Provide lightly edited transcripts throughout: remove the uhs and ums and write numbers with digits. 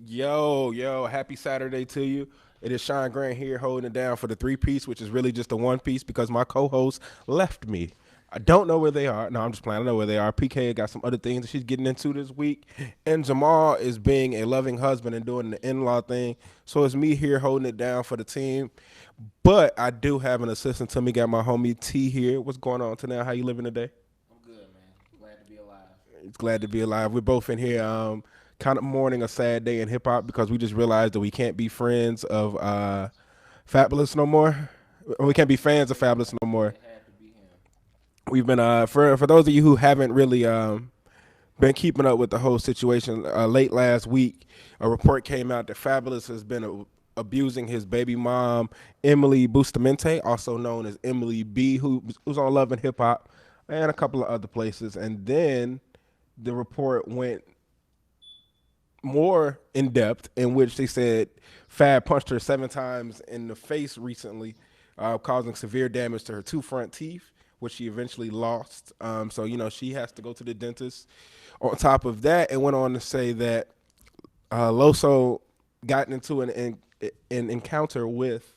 Yo, happy Saturday to you. It is Shawn Grant here holding it down for the three-piece, which is really just a one-piece because my co-host left me. I don't know where they are. No, I'm just playing. I know where they are. PK got some other things that she's getting into this week. And Jamal is being a loving husband and doing the in-law thing. So it's me here holding it down for the team. But I do have an assistant to me. Got my homie T here. What's going on tonight? How you living today? I'm good, man. Glad to be alive. It's glad to be alive. We're both in here, kind of mourning a sad day in hip hop because we just realized that we can't be friends of Fabulous no more. Or we can't be fans of Fabulous no more. It had to be him. We've been for those of you who haven't really been keeping up with the whole situation. Late last week, a report came out that Fabulous has been abusing his baby mom, Emily Bustamante, also known as Emily B, who's on Love and Hip Hop, and a couple of other places. And then the report went more in depth, in which they said Fab punched her 7 times in the face recently, causing severe damage to her 2 front teeth, which she eventually lost. So she has to go to the dentist. On top of that, it went on to say that Loso got into an encounter with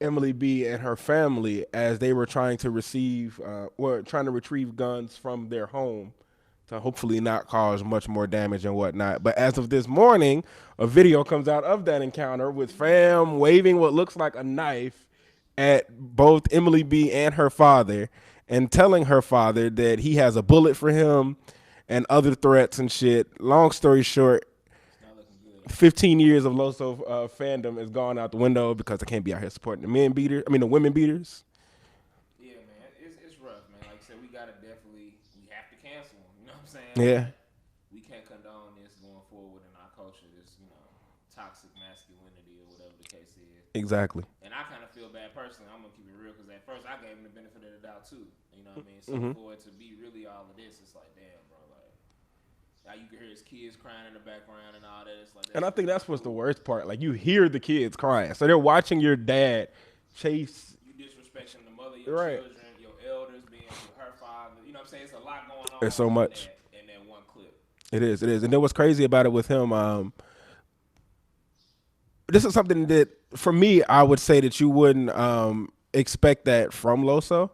Emily B and her family as they were trying to retrieve guns from their home to hopefully not cause much more damage and whatnot. But as of this morning, a video comes out of that encounter with Fam waving what looks like a knife at both Emily B and her father and telling her father that he has a bullet for him and other threats and shit. Long story short, 15 years of Loso fandom is gone out the window because I can't be out here supporting the women beaters. Yeah, man. It's rough, man. Like I said, we have to cancel him. You know what I'm saying? Yeah. We can't condone this going forward in our culture. This, toxic masculinity or whatever the case is. Exactly. And I kind of feel bad personally. I'm gonna keep it real because at first I gave him the benefit of the doubt too. You know what I mean? So for it to be really all of this, it's like, damn, bro. Like, now you can hear his kids crying in the background and all that. It's like, and I think that's what's the worst part. Like, you hear the kids crying. So they're watching your dad chase. You disrespecting the mother, your children, your elders being her father. You know what I'm saying? It's a lot going on. There's so much. In that one clip. It is. And then what's crazy about it with him, this is something that, for me, I would say that you wouldn't expect that from Loso.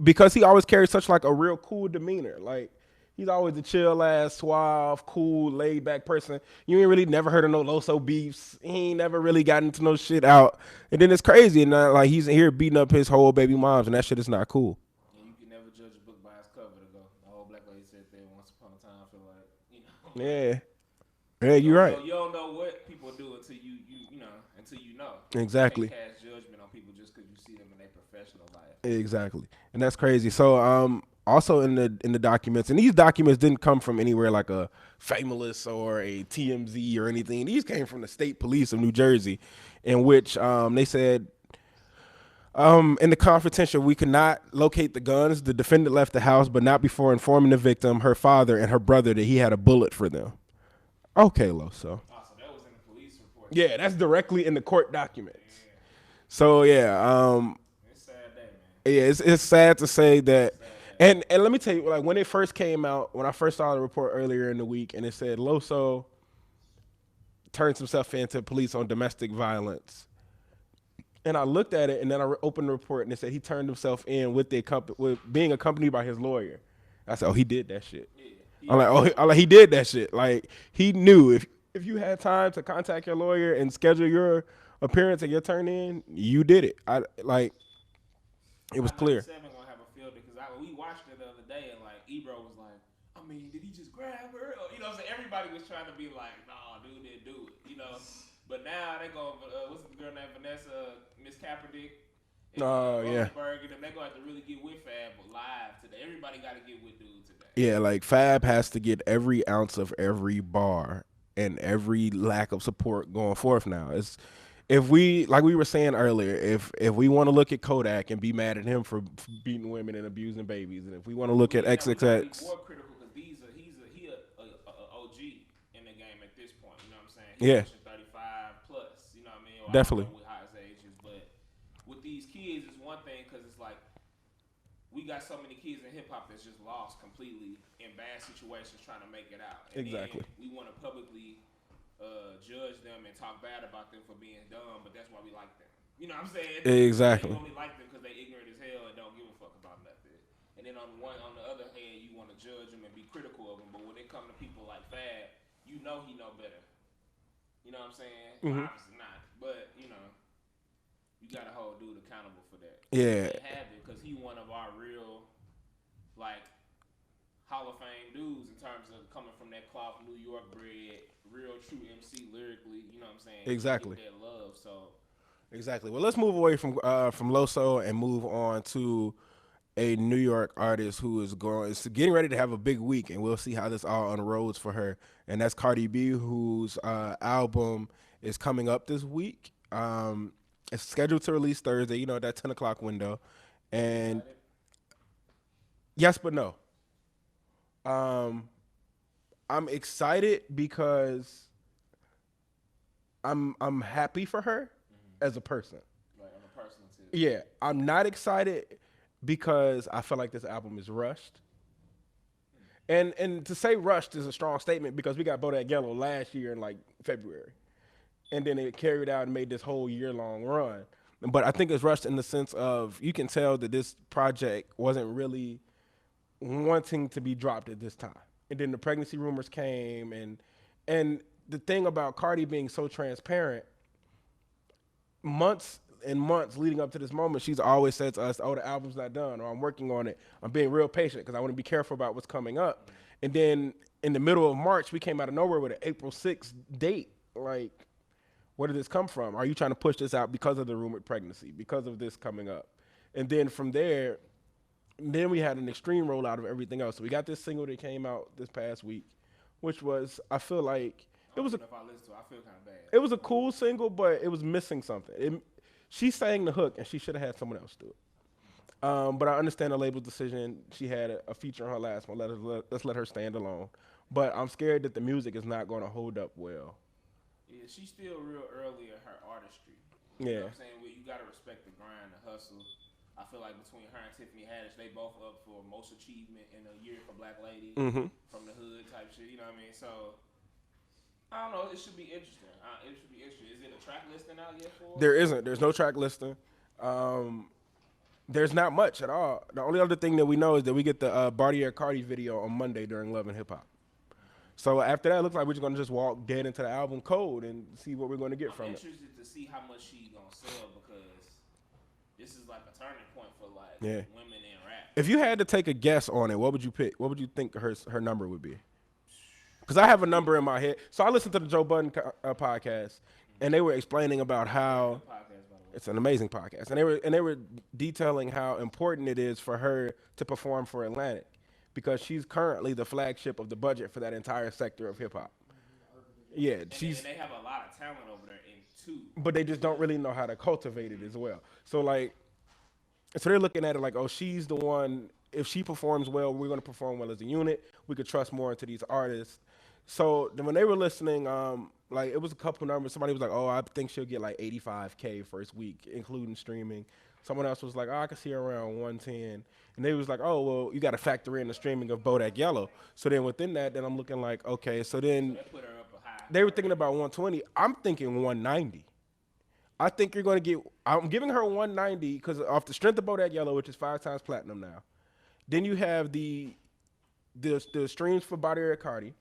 Because he always carries such like a real cool demeanor. Like, he's always a chill ass, suave, cool, laid back person. You ain't really never heard of no Loso beefs. He ain't never really gotten into no shit out. And then it's crazy, and like he's in here beating up his whole baby moms, and that shit is not cool. And you can never judge a book by its cover. To go, the old black lady said that once upon a time. I feel like, Yeah, you're right. You don't know what people do until until you know. Exactly. You can't cast judgment on people just because you see them in their professional life. Exactly, and that's crazy. So, also in the documents, and these documents didn't come from anywhere like a Famous or a TMZ or anything. These came from the state police of New Jersey, in which they said, in the confidential, we could not locate the guns. The defendant left the house, but not before informing the victim, her father, and her brother that he had a bullet for them. Okay, Loso. So that was in the police report. Yeah, that's directly in the court documents. Yeah. So yeah, it's sad day, man. Yeah, it's sad to say that. And let me tell you, like, when it first came out, when I first saw the report earlier in the week, and it said Loso turns himself into police on domestic violence, and I looked at it, and then I opened the report, and it said he turned himself in with being accompanied by his lawyer. I said, oh, he did that shit. Yeah. I'm like, he did that shit. Like, he knew if you had time to contact your lawyer and schedule your appearance and your turn in, you did it. It was clear. We watched it the other day, and like Ebro was like, I mean, did he just grab her? Or, what I'm saying? Everybody was trying to be like, nah, dude didn't do it, But now they go, what's the girl named Vanessa, Miss Kaepernick? Yeah. And they gonna have to really get with Fab live today. Everybody got to get with dude today. Yeah, like Fab has to get every ounce of every bar and every lack of support going forth now. If we, like we were saying earlier, if we want to look at Kodak and be mad at him for beating women and abusing babies, and if we want to look at XXX, more critical because he a OG in the game at this point. You know what I'm saying? Yeah. 35 plus. You know what I mean? Definitely. With high age is, but with these kids, it's one thing thing because it's like we got so many kids in hip hop that's just lost completely in bad situations trying to make it out. And exactly. we want to publicly judge them and talk bad about them for being dumb, but that's why we like them. You know what I'm saying? Exactly. You only like them because they ignorant as hell and don't give a fuck about nothing. And then on the other hand, you want to judge them and be critical of them. But when it come to people like Fab, you know he know better. You know what I'm saying? Mm-hmm. Well, obviously not, but you know, you gotta hold dude accountable for that. Yeah. He have it because he one of our real, like, Hall of Fame dudes in terms of coming from that cloth, New York bred, real true MC lyrically. You know what I'm saying? Exactly. That love. So. Exactly. Well, let's move away from Loso and move on to a New York artist who is getting ready to have a big week, and we'll see how this all unrolls for her. And that's Cardi B, whose album is coming up this week. It's scheduled to release Thursday, you know, that 10 o'clock window. And yes, but no. I'm excited because I'm happy for her as a person. Right, on a personal tip. Yeah, I'm not excited because I feel like this album is rushed. And to say rushed is a strong statement because we got Bodak Yellow last year in like February. And then it carried out and made this whole year-long run. But I think it's rushed in the sense of you can tell that this project wasn't really wanting to be dropped at this time. And then the pregnancy rumors came, and the thing about Cardi being so transparent, months and months leading up to this moment, she's always said to us, oh, the album's not done, or I'm working on it. I'm being real patient because I want to be careful about what's coming up. And then in the middle of March, we came out of nowhere with an April 6th date. Like, where did this come from? Are you trying to push this out because of the rumored pregnancy, because of this coming up? And then from there, then we had an extreme rollout of everything else. So we got this single that came out this past week, which was, I feel like, it was if I listen to it, I feel kind of bad. It was a cool single, but it was missing something. She sang the hook, and she should have had someone else do it. But I understand the label's decision. She had a feature on her last one. Let's let her stand alone. But I'm scared that the music is not going to hold up well. Yeah, she's still real early in her artistry. Yeah. You know what I'm saying? You got to respect the grind, the hustle. I feel like between her and Tiffany Haddish, they both up for most achievement in a year for Black Lady from the hood type shit. You know what I mean? So, I don't know. It should be interesting. Is it a track listing out yet for it? There isn't. There's no track listing. There's not much at all. The only other thing that we know is that we get the Bartier Cardi video on Monday during Love and Hip Hop. So after that, it looks like we're just going to just walk dead into the album cold and see what we're going to get from it. I'm interested to see how much she's going to sell because this is like a turning point for like women in rap. If you had to take a guess on it, what would you pick? What would you think her number would be? Because I have a number in my head. So I listened to the Joe Budden podcast, and they were explaining about how it's an amazing podcast, and they were detailing how important it is for her to perform for Atlantic, because she's currently the flagship of the budget for that entire sector of hip hop. Yeah, and they have a lot of talent over there too. But they just don't really know how to cultivate it as well. So they're looking at it like, oh, she's the one. If she performs well, we're going to perform well as a unit. We could trust more into these artists. So then when they were listening, it was a couple numbers. Somebody was like, oh, I think she'll get like 85K first week, including streaming. Someone else was like, oh, I can see her around 110. And they was like, oh, well, you got to factor in the streaming of Bodak Yellow. So then within that, then I'm looking like, okay, so then they put her up a high. They were thinking about 120. I'm thinking 190. I think you're going to get, I'm giving her 190 because off the strength of Bodak Yellow, which is 5 times platinum now. Then you have the streams for Body Air Cardi.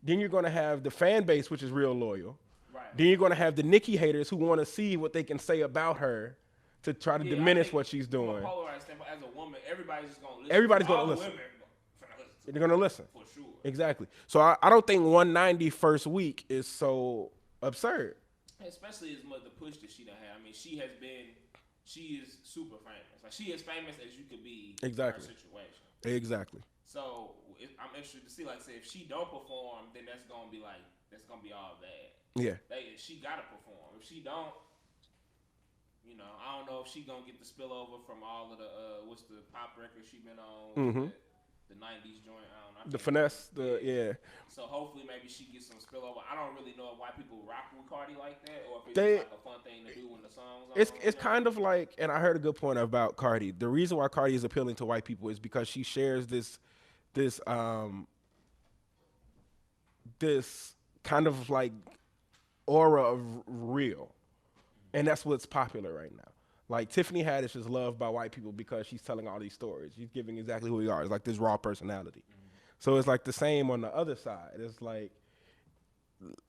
Then you're going to have the fan base, which is real loyal. Right. Then you're going to have the Nicki haters who want to see what they can say about her to try to diminish what she's doing. From a polarized standpoint, as a woman, everybody's just going to listen. Everybody's going to listen. They're going to listen. For sure. Exactly. So I don't think 190 first week is so absurd. Especially as much the push that she done had. I mean, she is super famous. Like, she as famous as you could be in her situation. Exactly. So I'm interested to see, like, say, if she don't perform, then that's gonna be all bad. Yeah. She gotta perform. If she don't, I don't know if she gonna get the spillover from all of the what's the pop records she been on. '90s joint. I don't know. The finesse, yeah. So hopefully maybe she gets some spillover. I don't really know why people rock with Cardi like that, or if it's They, just like a fun thing to do when the song's on. it's kind of like, and I heard a good point about Cardi. The reason why Cardi is appealing to white people is because she shares this kind of like aura of real, and that's what's popular right now. Like Tiffany Haddish is loved by white people because she's telling all these stories. She's giving exactly who we are. It's like this raw personality. So it's like the same on the other side. It's like,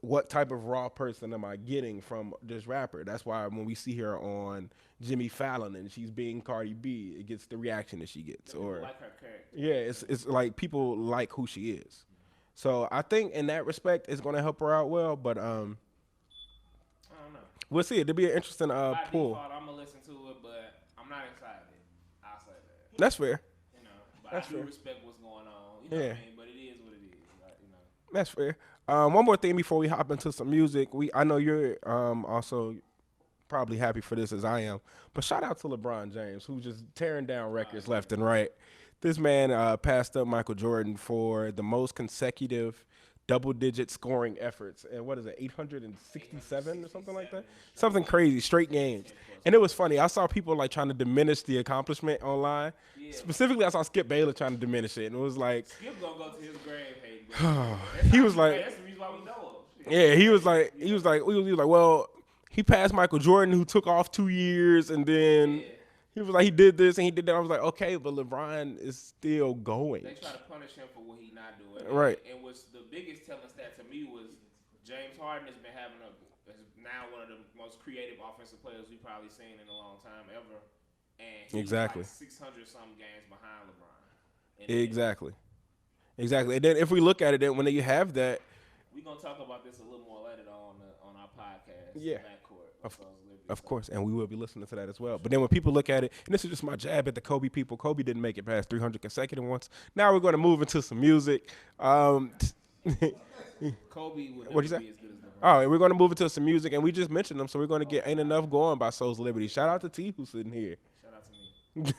what type of raw person am I getting from this rapper? That's why when we see her on Jimmy Fallon and she's being Cardi B, it gets the reaction that she gets. Or like her character. yeah, it's like people like who she is. So I think in that respect, it's going to help her out well. But I don't know. We'll see. It'll be an interesting By pull. default, I'm gonna listen to it, but I'm not excited. I'll say that. That's fair. You know, but That's I do fair. respect what's going on. You know what I mean? But it is what it is. Like, you know. That's fair. One more thing before we hop into some music. I know you're also probably happy for this as I am, but shout out to LeBron James, who's just tearing down records left and right. This man passed up Michael Jordan for the most consecutive double-digit scoring efforts, and what is it, 867 or something like that? Something crazy, straight games. And it was funny. I saw people like trying to diminish the accomplishment online. Yeah. Specifically, I saw Skip Bayless trying to diminish it, and it was like, Skip gonna go to his grave hating. he was like, that's the reason why we know him. yeah, he was like, well, he passed Michael Jordan, who took off 2 years, and then he was like, he did this and he did that. I was like, okay, but LeBron is still going. They try to punish him for what he not doing. Right. And what's the biggest telling stat to me was James Harden has been having is now one of the most creative offensive players we've probably seen in a long time ever. And he's Exactly. like 600 some games behind LeBron. And Exactly. And then if we look at it, then when you have that, we're gonna talk about this a little more later on our podcast. Yeah. Backcourt. of course, and we will be listening to that as well. But then when people look at it, and this is just my jab at the Kobe people, Kobe didn't make it past 300 consecutive ones. Now we're going to move into some music. Kobe would What'd you never say? be as good as LeBron. All right, we're going to move into some music, and we just mentioned them, so we're going to get Ain't Enough Going by Soul's Liberty. Shout out to T, who's sitting here. Shout out to me.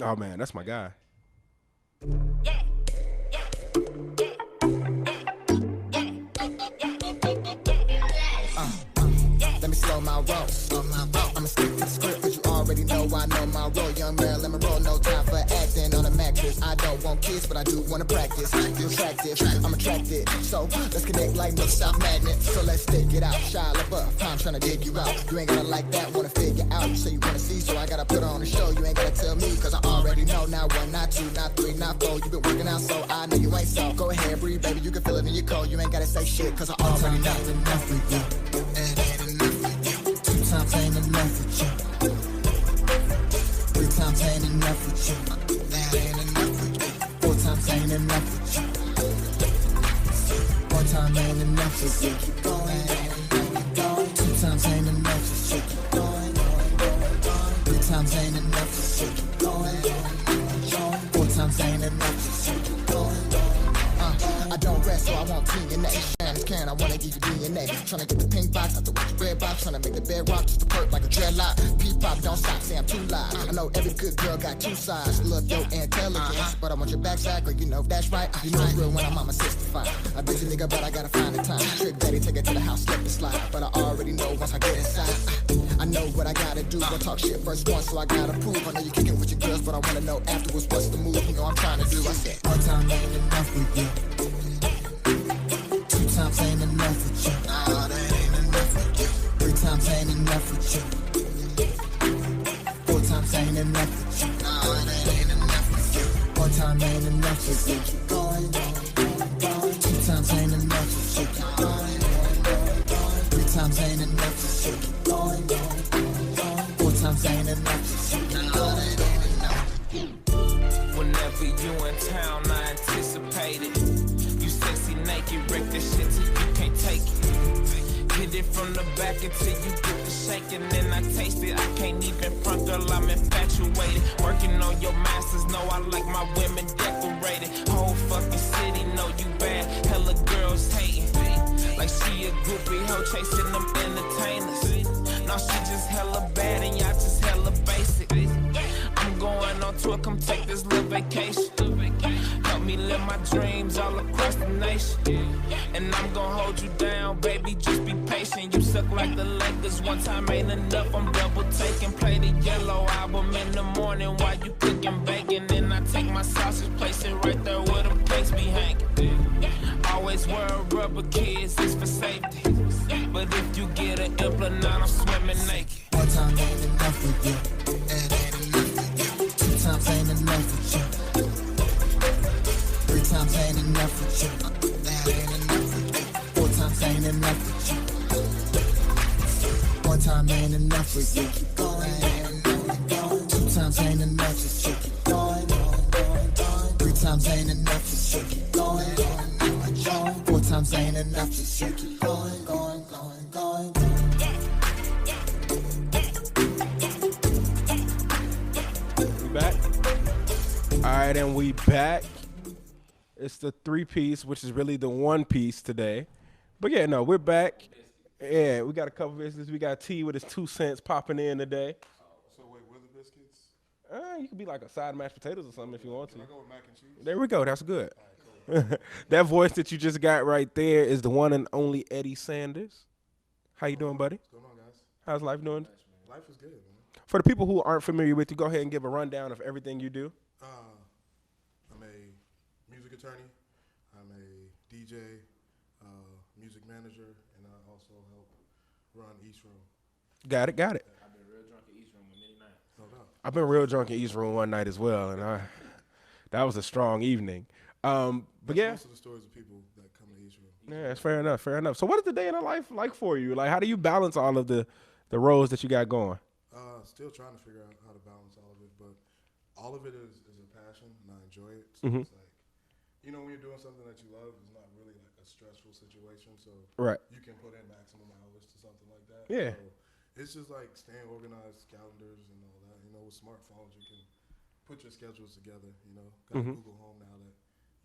Oh, man, that's my guy. Let me slow my roll. I'ma stick to the script, cause you already know I know my role. Young Marilyn Monroe, no time for acting on a mattress. I don't want kids, but I do wanna practice. You're attractive, I'm attracted. So let's connect like North-South magnet. So let's stick it out, Shia LaBeouf. I'm tryna dig you out. You ain't gotta like that, wanna figure out. You say you wanna see, so I gotta put on a show. You ain't gotta tell me, cause I already know. Not one, not two, not three, not four. You been working out, so I know you ain't so. Go ahead, breathe, baby, you can feel it in your cold. You ain't gotta say shit, cause I already know. Enough for you. It ain't enough for you. 2 times ain't enough for you. 3 times ain't enough for you. That ain't enough for you. 4 times ain't enough for you. 1 time ain't enough for you. Keep going. 2 times ain't enough for you. Keep going. 3 times ain't enough for you. Keep going. 4 times ain't enough for you. Keep going. I don't rest, so I want TNA. Shannon's can, I wanna give you DNA. Tryna get the pink box out the red box. Tryna make the bed rock just to perk like a dreadlock. P-pop, don't stop, say I'm too loud. I know every good girl got 2 sides. Love your intelligence, but I want your backside, girl, you know that's right. You know it's real when I'm on my 65. A busy nigga, but I gotta find the time. Trick daddy, take it to the house, slip and slide. But I already know once I get inside, I know what I gotta do. Gonna talk shit first one, so I gotta prove. I know you kicking with your girls, but I wanna know afterwards what's the move. You know I'm trying to do. I said, 1 time ain't enough for you. 2 times ain't enough for you. Nah, that ain't enough for you. 3 times ain't enough for you. 4 times ain't enough for you. Nah, that ain't enough for you. 1 time ain't enough for you. Keep going. 2 times ain't enough for you. Keep going. 3 times ain't enough for you. Keep going. 4 times ain't enough for you. Nah, that ain't enough. Whenever you in town, I anticipate it. You sexy naked, wreck this shit till you can't take it. Hit it from the back until you get the shaking, then I taste it. I can't even front, girl, I'm infatuated. Working on your masters, know I like my women decorated. Whole fucking city know you bad, hella girls hating. Like she a groupie, hoe chasing them entertainers. Now she just hella bad and y'all just hella basic. come take this little vacation. Help me live my dreams all across the nation. And I'm gonna hold you down, baby, just be patient. You suck like the Lakers, one time ain't enough, I'm double taking. Play the Yellow album in the morning while you cooking bacon. Then I take my sausage, place it right there where the plates be hanging. Always wear rubber, kids, it's for safety. But if you get an implant, I'm swimming naked. One time ain't enough for you. It ain't enough for you. Two times ain't enough for you. Three times ain't enough for you. That ain't enough for you. Four times ain't enough for you. One time ain't enough for you. Keep going. Two times ain't enough for you. Keep going. Three times ain't enough for you. Keep going. Four times ain't enough for you. Keep going, going, going, going. Back. All right, and we back. It's the 3-piece, which is really the 1-piece today. But yeah, no, we're back. Yeah, we got a couple business. We got T with his 2 cents popping in today. So wait, where the biscuits? You could be like a side of mashed potatoes or something if you want to. Can I go with mac and cheese? There we go. That's good. That voice that you just got right there is the one and only Eddie Sanders. How you doing, buddy? What's going on, guys? How's life doing? Life is good, man. For the people who aren't familiar with you, go ahead and give a rundown of everything you do. I'm a music attorney. I'm a DJ, music manager, and I also help run East Room. Got it. I've been real drunk at East Room many nights. No doubt. I've been real drunk in East Room one night as well, and that was a strong evening. But yeah, Most of the stories of people that come to East Room. yeah, it's fair enough. Fair enough. So, what is the day in the life like for you? Like, how do you balance all of the roles that you got going? Still trying to figure out how to balance all of it, but all of it is a passion, and I enjoy it. So Mhm. it's like, you know, when you're doing something that you love, it's not really like a stressful situation. So Right. you can put in maximum hours to something like that. Yeah. So it's just like staying organized, calendars and all that. You know, with smartphones, you can put your schedules together. You know, got Mhm. Google Home now that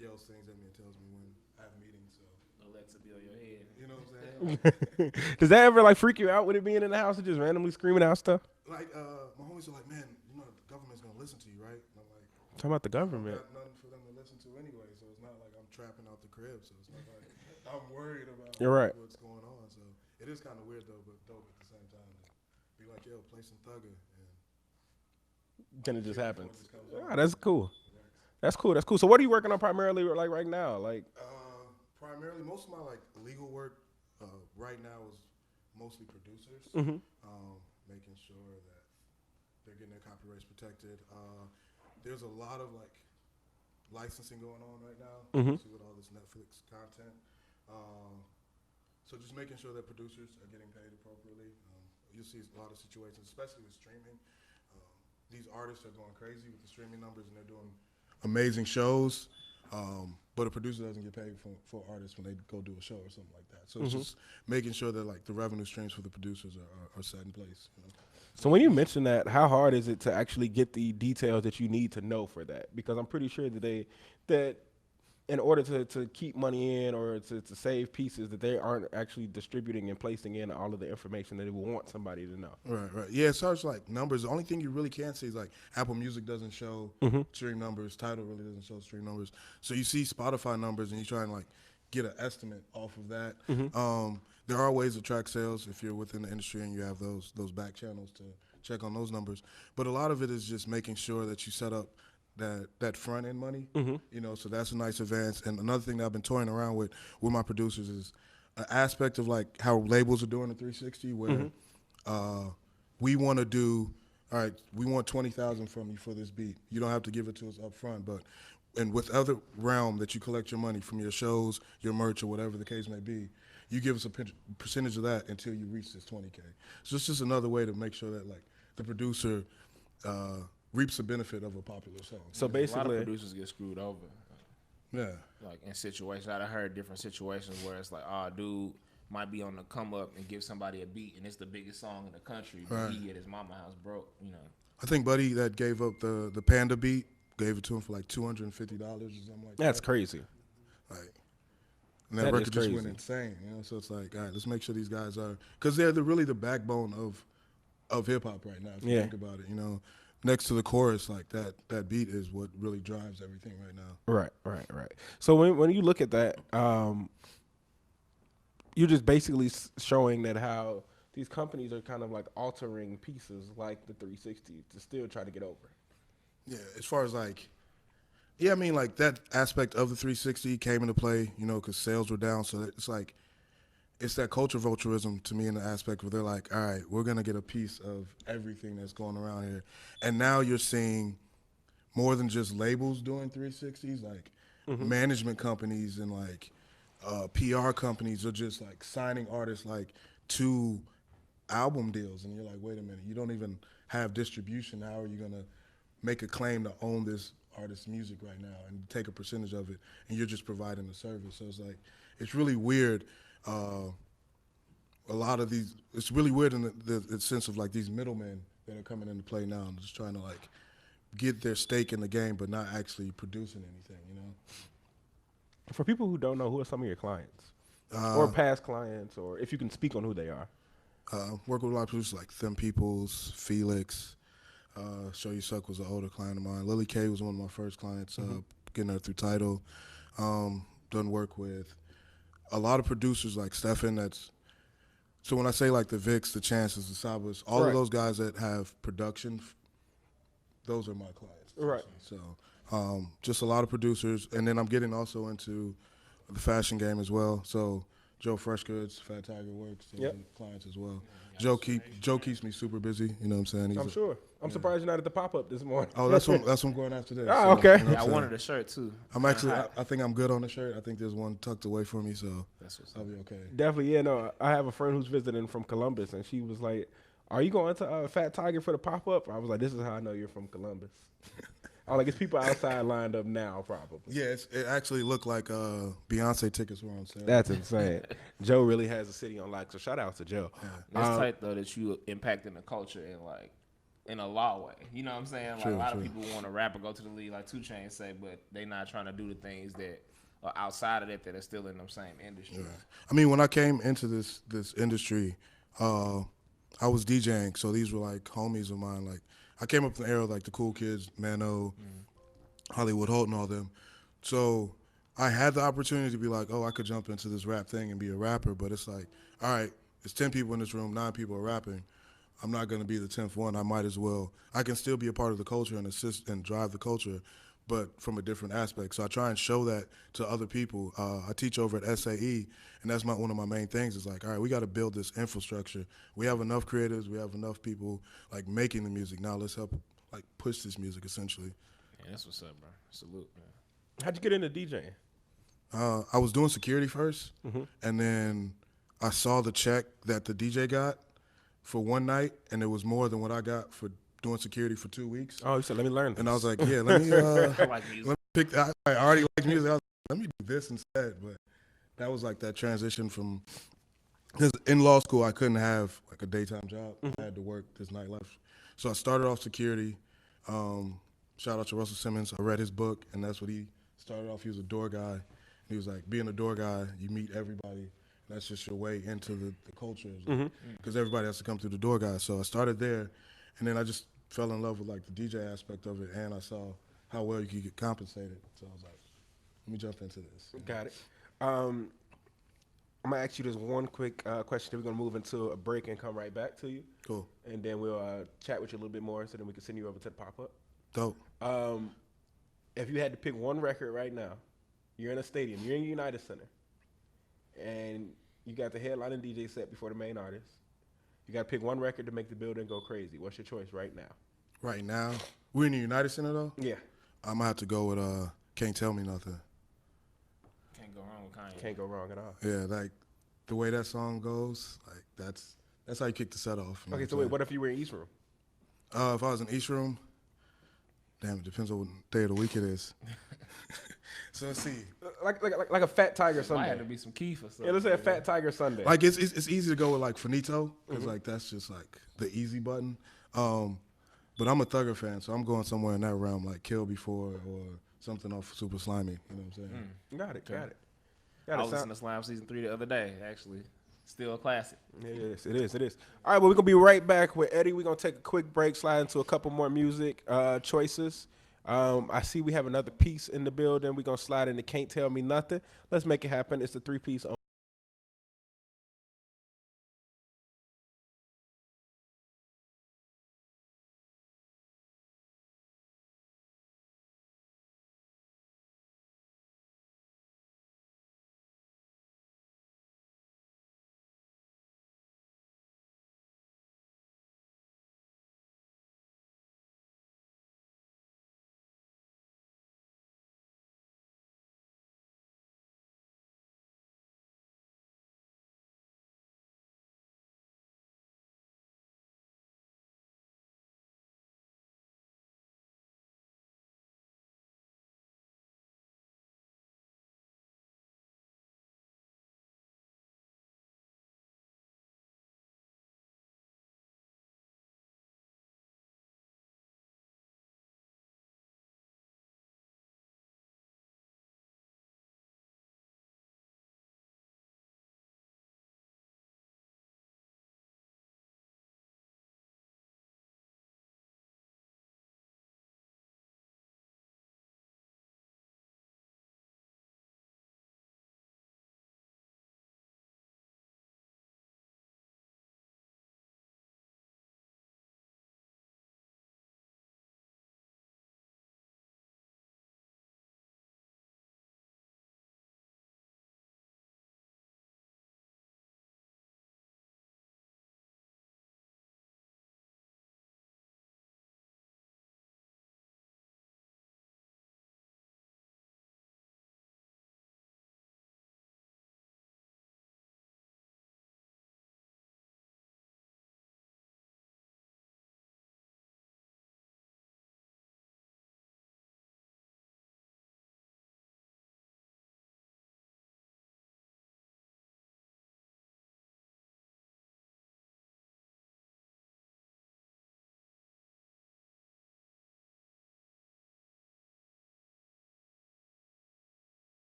yells things at me and tells me when I have meetings. So Alexa, be on your head. you know what I'm saying? Does that ever like freak you out with it being in the house and just randomly screaming out stuff? Like my homies are like, man, you know, the government's gonna listen to you, right? And I'm like, Talking about the I've government. got nothing for them to listen to anyway, so it's not like I'm trapping out the crib. So it's not like I'm worried about You're right. what's going on. So it is kind of weird though, but dope at the same time. To be like, yo, play some Thugger, and Then it just happens. just comes Yeah, on. that's cool. That's cool. That's cool. So, what are you working on primarily, like right now? Like, Primarily, most of my like legal work right now is mostly producers, Mhm. making sure that they're getting their copyrights protected. There's a lot of like licensing going on right now, Mhm. especially with all this Netflix content. So just making sure that producers are getting paid appropriately. You'll see a lot of situations, especially with streaming. These artists are going crazy with the streaming numbers, and they're doing amazing shows. But a producer doesn't get paid for artists when they go do a show or something like that. So it's just making sure that like the revenue streams for the producers are set in place. You know? so when you mention that, how hard is it to actually get the details that you need to know for that? Because I'm pretty sure that in order to keep money in or to save pieces, that they aren't actually distributing and placing in all of the information that they would want somebody to know. Right. Yeah, as far as like numbers, the only thing you really can see is like Apple Music doesn't show stream numbers, Tidal really doesn't show stream numbers. So you see Spotify numbers and you try and like get an estimate off of that. There are ways to track sales if you're within the industry and you have those back channels to check on those numbers. But a lot of it is just making sure that you set up that front end money, you know, so that's a nice advance. And another thing that I've been toying around with my producers is an aspect of like how labels are doing the 360 where we want to do, all right, we want 20,000 from you for this beat. You don't have to give it to us up front, but and with other realm that you collect your money from your shows, your merch, or whatever the case may be, you give us a percentage of that until you reach this 20K. So it's just another way to make sure that like the producer reaps the benefit of a popular song. So A lot of basically, producers get screwed over. Yeah. Like in situations, I've heard different situations where it's like, oh, dude might be on the come up and give somebody a beat, and it's the biggest song in the country, but he get his mama house broke, you know. I think Buddy that gave up the Panda beat gave it to him for like $250 or something like that. that's crazy. Like, and that That is record just went crazy. insane, you know. So it's like, all right, let's make sure these guys are, because they're really the backbone of hip hop right now. If you Yeah. think about it, you know, next to the chorus, like that beat is what really drives everything right now. Right. So when you look at that, you're just basically showing that how these companies are kind of like altering pieces like the 360 to still try to get over. Yeah, as far as like, yeah, I mean like that aspect of the 360 came into play, you know, because sales were down. So it's like, it's that culture vulturism to me in the aspect where they're like, all right, we're going to get a piece of everything that's going around here. And now you're seeing more than just labels doing 360s, like management companies and like PR companies are just like signing artists like to album deals. And you're like, wait a minute, you don't even have distribution. How are you going to make a claim to own this artist's music right now and take a percentage of it? And you're just providing the service. So it's like, it's really weird. A lot of these, it's really weird in the sense of like these middlemen that are coming into play now and just trying to like get their stake in the game, but not actually producing anything, you know? For people who don't know, who are some of your clients or past clients, or if you can speak on who they are? Work with a lot of producers like Them Peoples, Felix, Show You Suck was an older client of mine. Lily K was one of my first clients, getting her through Tidal. Done work with a lot of producers like Stefan. So when I say like the Vicks, the Chances, the Sabas, all of those guys that have production, those are my clients. Right. So just a lot of producers, and then I'm getting also into the fashion game as well. So Joe Freshgoods, Fat Tiger Works, those are clients as well. Joe keeps me super busy. You know what I'm saying? I'm sure. I'm surprised you're not at the pop-up this morning. Oh, that's what I'm going after this. Oh, okay. You know I wanted a shirt too. I'm actually, I think I'm good on the shirt. I think there's one tucked away for me, so I'll be okay. Definitely, yeah. No, I have a friend who's visiting from Columbus, and she was like, "Are you going to Fat Tiger for the pop-up?" I was like, "This is how I know you're from Columbus." I was like, "It's people outside lined up now, probably." Yeah, it actually looked like Beyonce tickets were on sale. That's insane. Joe really has the city on lock, so shout out to Joe. It's tight though that you impacting the culture in a law way. You know what I'm saying? Like a lot of people want to rap or go to the league, like 2 Chainz say, but they not trying to do the things that are outside of that are still in the same industry. Yeah. I mean, when I came into this industry, I was DJing, so these were like homies of mine. Like I came up in the era of, like the Cool Kids, Mano, Hollywood Holt, and all them. So I had the opportunity to be like, oh, I could jump into this rap thing and be a rapper, but it's like, all right, it's 10 people in this room, 9 people are rapping. I'm not going to be the 10th one. I might as well. I can still be a part of the culture and assist and drive the culture, but from a different aspect. So I try and show that to other people. I teach over at SAE, and that's one of my main things is like, all right, we got to build this infrastructure. We have enough creators. We have enough people like making the music. Now let's help like push this music essentially. Yeah, that's what's up, bro. Salute, man. How'd you get into DJing? I was doing security first, and then I saw the check that the DJ got for one night, and it was more than what I got for doing security for 2 weeks. Oh, you said, let me learn this. And I was like, yeah, let me, like let me pick, I already like music. I was like, let me do this instead. But that was like that transition from, because in law school, I couldn't have like a daytime job. I had to work this nightlife. So I started off security. Shout out to Russell Simmons. I read his book, and that's what he started off. He was a door guy. He was like, being a door guy, you meet everybody. That's just your way into the culture, because everybody has to come through the door guy. So I started there, and then I just fell in love with like the DJ aspect of it, and I saw how well you could get compensated. So I was like, let me jump into this. Got it. I'm gonna ask you this one quick question. Then we're gonna move into a break and come right back to you. Cool. And then we'll chat with you a little bit more, so then we can send you over to the pop-up. Dope. If you had to pick one record right now, you're in a stadium, you're in United Center, and you got the headlining DJ set before the main artist. You got to pick one record to make the building go crazy. What's your choice right now? Right now, we're in the United Center though. Yeah. I'm gonna have to go with "Can't Tell Me Nothing." Can't go wrong with Kanye. Can't go wrong at all. Yeah, like the way that song goes, like that's how you kick the set off. You know Okay, so wait, what if you were in East Room? If I was in East Room, damn, it depends on what day of the week it is. So let's see. Like a Fat Tiger Sunday. Might have to be some Keith or something. Yeah, let's say a Fat Tiger Sunday. Like it's easy to go with like Finito, because like that's just like the easy button. But I'm a Thugger fan, so I'm going somewhere in that realm, like Kill Before or something off Super Slimy. You know what I'm saying? Got it. I was listening to Slime Season 3 the other day, actually. Still a classic. It is. All right, well, we're going to be right back with Eddie. We're going to take a quick break, slide into a couple more music choices. I see we have another piece in the building. We're going to slide into Can't Tell Me Nothing. Let's make it happen. It's a 3-piece.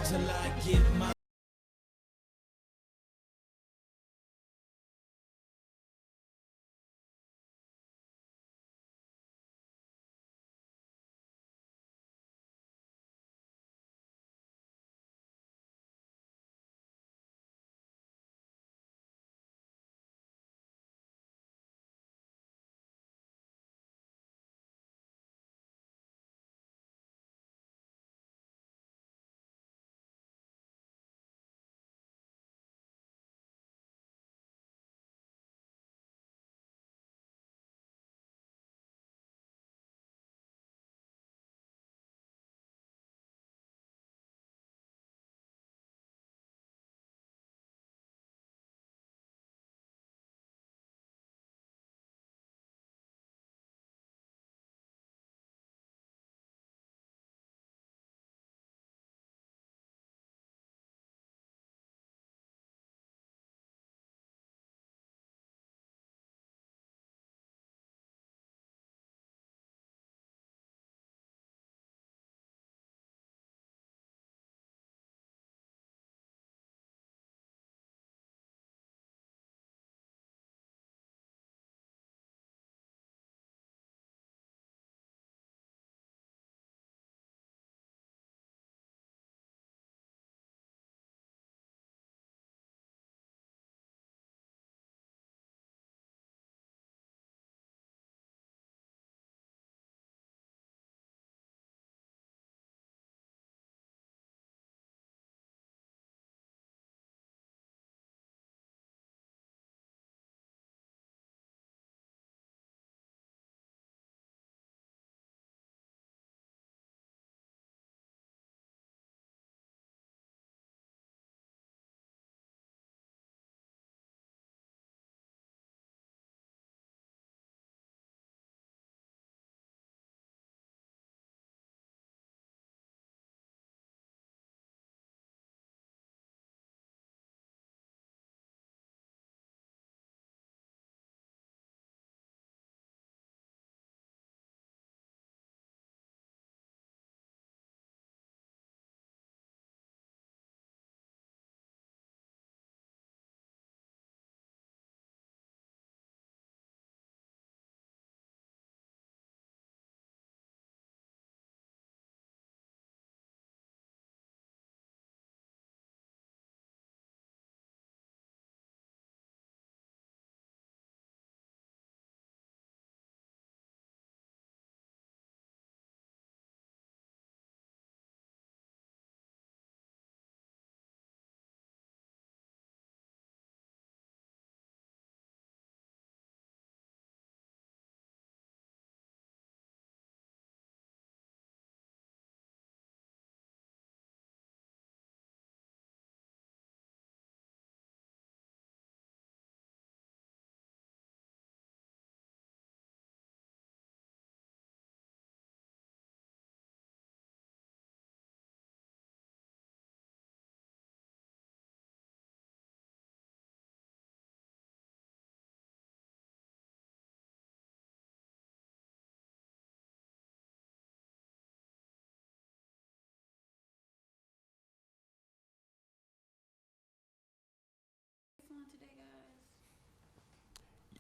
Till I get my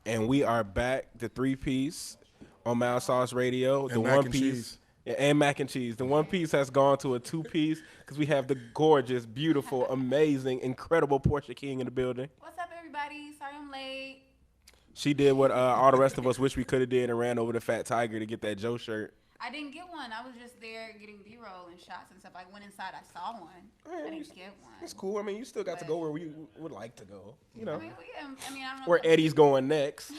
And we are back, the 3-piece on Mild Sauce Radio. The And mac 1 and piece. cheese. Yeah, and mac and cheese. The 1 piece has gone to a 2-piece because we have the gorgeous, beautiful, amazing, incredible Portia King in the building. What's up, everybody? Sorry I'm late. She did what all the rest of us wish we could have did and ran over the Fat Tiger to get that Joe shirt. I didn't get one. I was just there getting B-roll and shots and stuff. I went inside. I saw one. I didn't get one. It's cool. I mean, you still got to go where we would like to go. You know, I mean, I don't know. where Eddie's going next.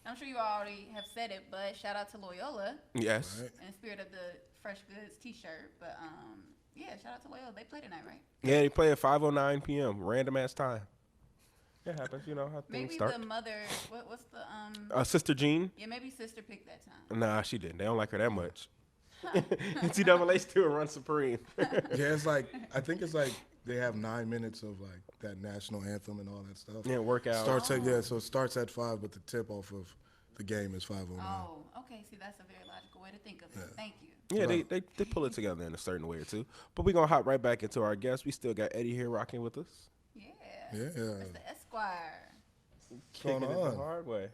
I'm sure you already have said it, but shout out to Loyola Yes. Right. in the spirit of the Fresh Goods T-shirt. But yeah, shout out to Loyola. They play tonight, right? Yeah, they play at 5:09 p.m. Random ass time. It happens, you know how things Maybe start. the mother. What's the Sister Jean? Yeah, maybe sister picked that time. Nah, she didn't. They don't like her that much. NCAA still runs supreme. Yeah, it's like I think it's like they have 9 minutes of like that national anthem and all that stuff. Yeah, workout. Starts at so it starts at 5, but the tip off of the game is 5:09. Oh, okay. See, that's a very logical way to think of it. Thank you. Yeah, they pull it together in a certain way or two. But we're going to hop right back into our guests. We still got Eddie here rocking with us. Yeah. Yeah. That's the Esquire. Kicking it the on? hard way.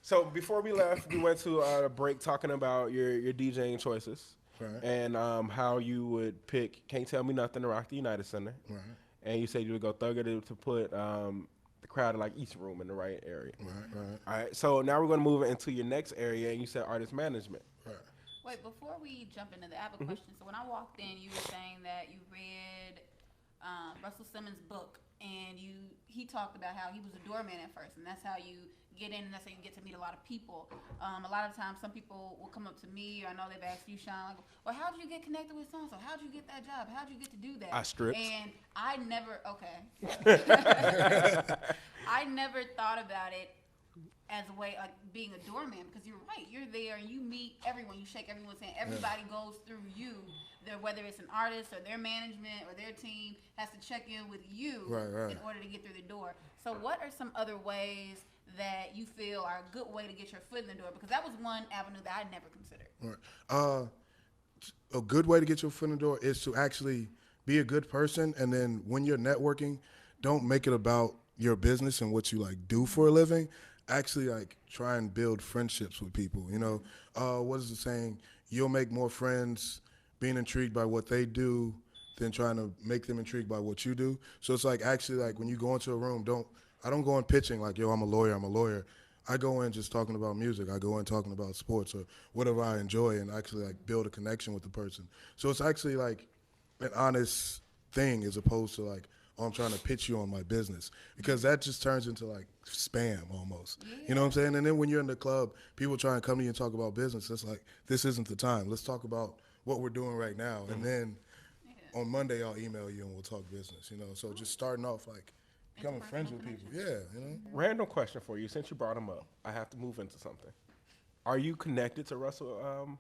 So before we left, we went to a break talking about your DJing choices. Right. And how you would pick Can't Tell Me Nothing to rock the United Center. Right. And you said you would go Thugger to put the crowd in like East Room in the right area. Right. All right, so now we're going to move into your next area, and you said artist management. Right. Wait, before we jump into that, I have a question. So when I walked in, you were saying that you read Russell Simmons' book, and he talked about how he was a doorman at first, and that's how you get in, and that's how you get to meet a lot of people. A lot of times, some people will come up to me, or I know they've asked you, Shawn, like, well, how'd you get connected with so-and-so? How'd you get that job? How'd you get to do that? I stripped. And I never, I never thought about it as a way like being a doorman, because you're right, you're there and you meet everyone, you shake everyone's hand, everybody goes through you. Whether it's an artist or their management or their team has to check in with you Right. in order to get through the door. So what are some other ways that you feel are a good way to get your foot in the door? Because that was one avenue that I never considered. Right. A good way to get your foot in the door is to actually be a good person, and then when you're networking, don't make it about your business and what you like do for a living. Actually, like try and build friendships with people. You know, what is the saying? You'll make more friends being intrigued by what they do than trying to make them intrigued by what you do. So it's like actually like when you go into a room, I don't go in pitching like, yo, I'm a lawyer. I go in just talking about music. I go in talking about sports or whatever I enjoy, and actually like build a connection with the person. So it's actually like an honest thing as opposed to like, oh, I'm trying to pitch you on my business, because that just turns into like spam almost. Yeah. You know what I'm saying? And then when you're in the club, people try and come to you and talk about business. It's like, this isn't the time. Let's talk about what we're doing right now. And then on Monday, I'll email you and we'll talk business, you know? So just starting off like becoming friends with people. Yeah, you know? Random question for you. Since you brought him up, I have to move into something. Are you connected to Russell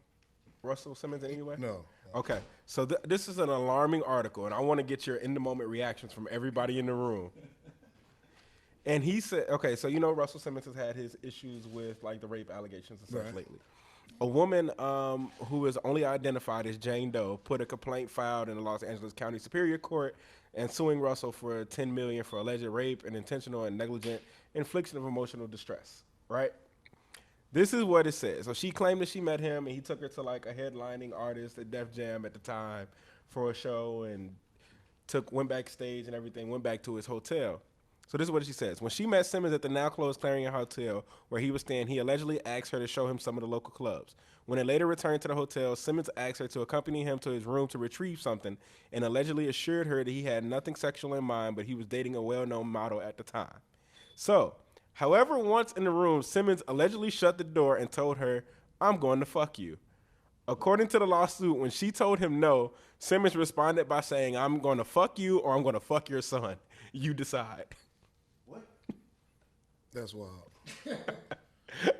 Simmons in any way? No. Okay, so this is an alarming article, and I want to get your in-the-moment reactions from everybody in the room. And he said, okay, so you know Russell Simmons has had his issues with like the rape allegations and stuff lately. A woman who is only identified as Jane Doe put a complaint filed in the Los Angeles County Superior Court and suing Russell for $10 million for alleged rape and intentional and negligent infliction of emotional distress, right? This is what it says. So she claimed that she met him, and he took her to like a headlining artist at Def Jam at the time for a show, and went backstage and everything, went back to his hotel. So this is what she says. When she met Simmons at the now-closed Clarion Hotel where he was staying, he allegedly asked her to show him some of the local clubs. When they later returned to the hotel, Simmons asked her to accompany him to his room to retrieve something and allegedly assured her that he had nothing sexual in mind, but he was dating a well-known model at the time. So, however, once in the room, Simmons allegedly shut the door and told her, "I'm going to fuck you." According to the lawsuit, when she told him no, Simmons responded by saying, "I'm going to fuck you or I'm going to fuck your son. You decide." That's wild.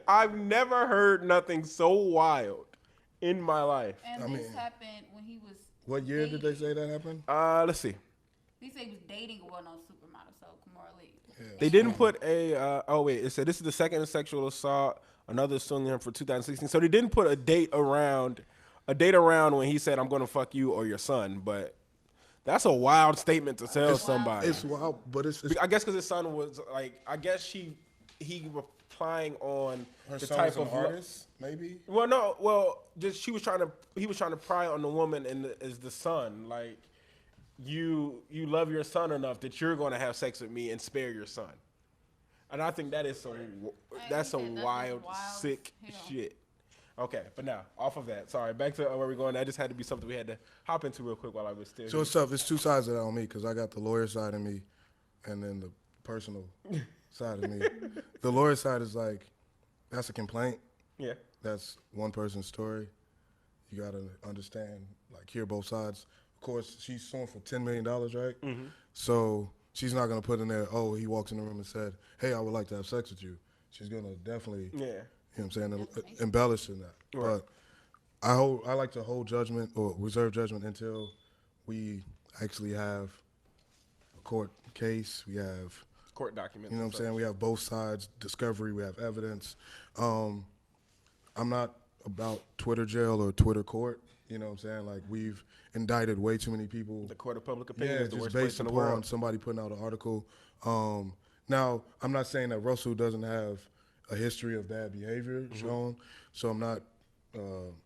I've never heard nothing so wild in my life. And this happened when he was What year did they say that happened? Let's see. He said he was dating a well-known supermodel, so Kamora Lee. Yeah. They didn't put a, it said this is the second sexual assault, another suing him for 2016. So they didn't put a date around when he said, "I'm going to fuck you or your son," but that's a wild statement to tell somebody. It's wild, but it's I guess because his son was like, I guess she he replying on Her the son type is an of artist, maybe. Well, no, well, just he was trying to pry on the woman and as the son, like you love your son enough that you're going to have sex with me and spare your son. And I think that is that's some wild, sick shit. Okay, but now off of that, sorry, back to where we're going. That just had to be something we had to hop into real quick while I was still. So it's tough. It's two sides of that on me because I got the lawyer side of me, and then the personal side of me. The lawyer side is like, that's a complaint. Yeah. That's one person's story. You gotta understand, like, hear both sides. Of course, she's suing for $10 million, right? Mm-hmm. So she's not gonna put in there, oh, he walks in the room and said, hey, I would like to have sex with you. She's gonna definitely, you know what I'm saying, embellish in that. Right. But I like to hold judgment or reserve judgment until we actually have a court case. We have Court documents. You know what I'm saying? We have both sides, discovery, we have evidence. I'm not about Twitter jail or Twitter court. You know what I'm saying? Like, we've indicted way too many people. The court of public opinion is the just worst place based in the upon world. somebody putting out an article. Now, I'm not saying that Russell doesn't have a history of bad behavior shown, so I'm not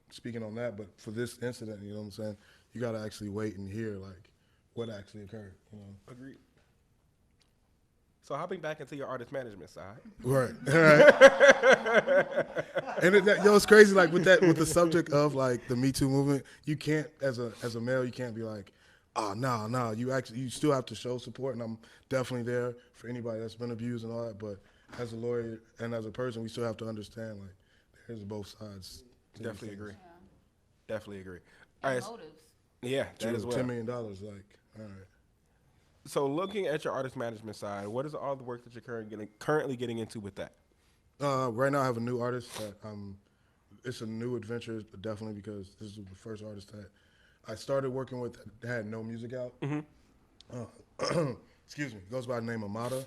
speaking on that. But for this incident, you know what I'm saying? You got to actually wait and hear, like, what actually occurred. You know? Agreed. So hopping back into your artist management side. Right. And it's crazy. Like with the subject of like the Me Too movement, you can't, as a male, you can't be like, oh, no. You still have to show support, and I'm definitely there for anybody that's been abused and all that. But as a lawyer and as a person, we still have to understand like there's both sides. Definitely agree. Yeah. Definitely agree. All And right. motives. Yeah, that as well. $10 million, like, all right. So looking at your artist management side, what is all the work that you're currently getting into with that? Right now, I have a new artist that it's a new adventure, definitely, because this is the first artist that I started working with that had no music out. Excuse me, goes by the name of Mata.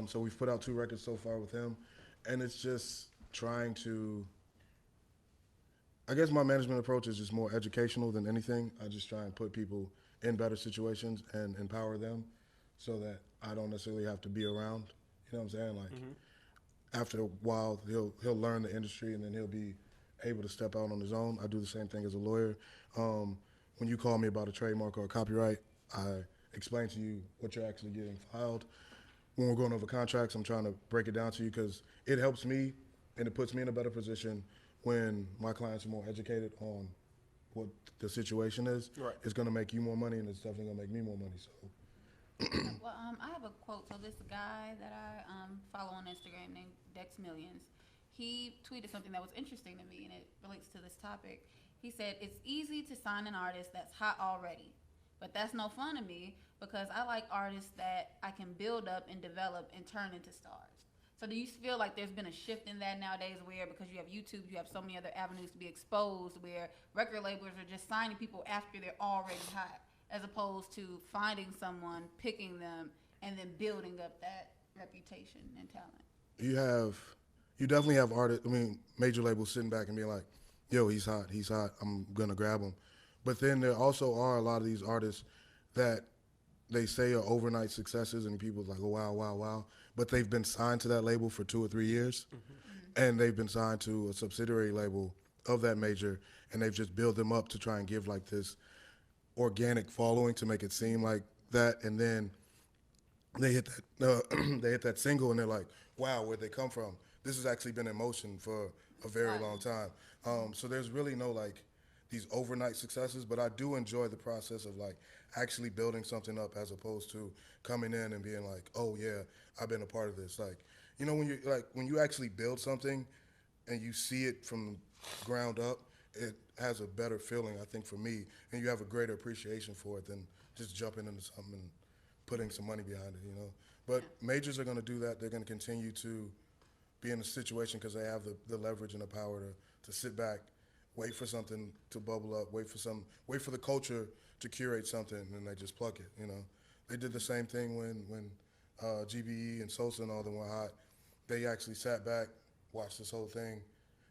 So we've put out 2 records so far with him, and it's just trying to. I guess my management approach is just more educational than anything. I just try and put people in better situations and empower them so that I don't necessarily have to be around. You know what I'm saying? Like, after a while, he'll learn the industry, and then he'll be able to step out on his own. I do the same thing as a lawyer. When you call me about a trademark or a copyright, I explain to you what you're actually getting filed. When we're going over contracts, I'm trying to break it down to you because it helps me and it puts me in a better position when my clients are more educated on what the situation is. Right. It's going to make you more money, and it's definitely going to make me more money. So, Well, I have a quote. So this guy that I follow on Instagram named Dex Millions, he tweeted something that was interesting to me, and it relates to this topic. He said, "It's easy to sign an artist that's hot already, but that's no fun to me because I like artists that I can build up and develop and turn into stars." So do you feel like there's been a shift in that nowadays where because you have YouTube, you have so many other avenues to be exposed where record labels are just signing people after they're already hot as opposed to finding someone, picking them, and then building up that reputation and talent? you definitely have artists, major labels sitting back and being like, yo, he's hot, I'm going to grab him. But then there also are a lot of these artists that they say are overnight successes, and people are like, oh, wow. But they've been signed to that label for 2 or 3 years, and they've been signed to a subsidiary label of that major, and they've just built them up to try and give like this organic following to make it seem like that, and then they hit that single, and they're like, wow, where'd they come from? This has actually been in motion for a very long time. So there's really no like these overnight successes, but I do enjoy the process of like actually building something up as opposed to coming in and being like, oh yeah, I've been a part of this. Like, you know, when you actually build something and you see it from ground up, it has a better feeling, I think, for me, and you have a greater appreciation for it than just jumping into something and putting some money behind it, you know. But majors are going to do that. They're going to continue to be in a situation because they have the leverage and the power to sit back, wait for something to bubble up, wait for the culture to curate something, and then they just pluck it, you know. They did the same thing when GBE and Sosa and all them were hot. They actually sat back, watched this whole thing,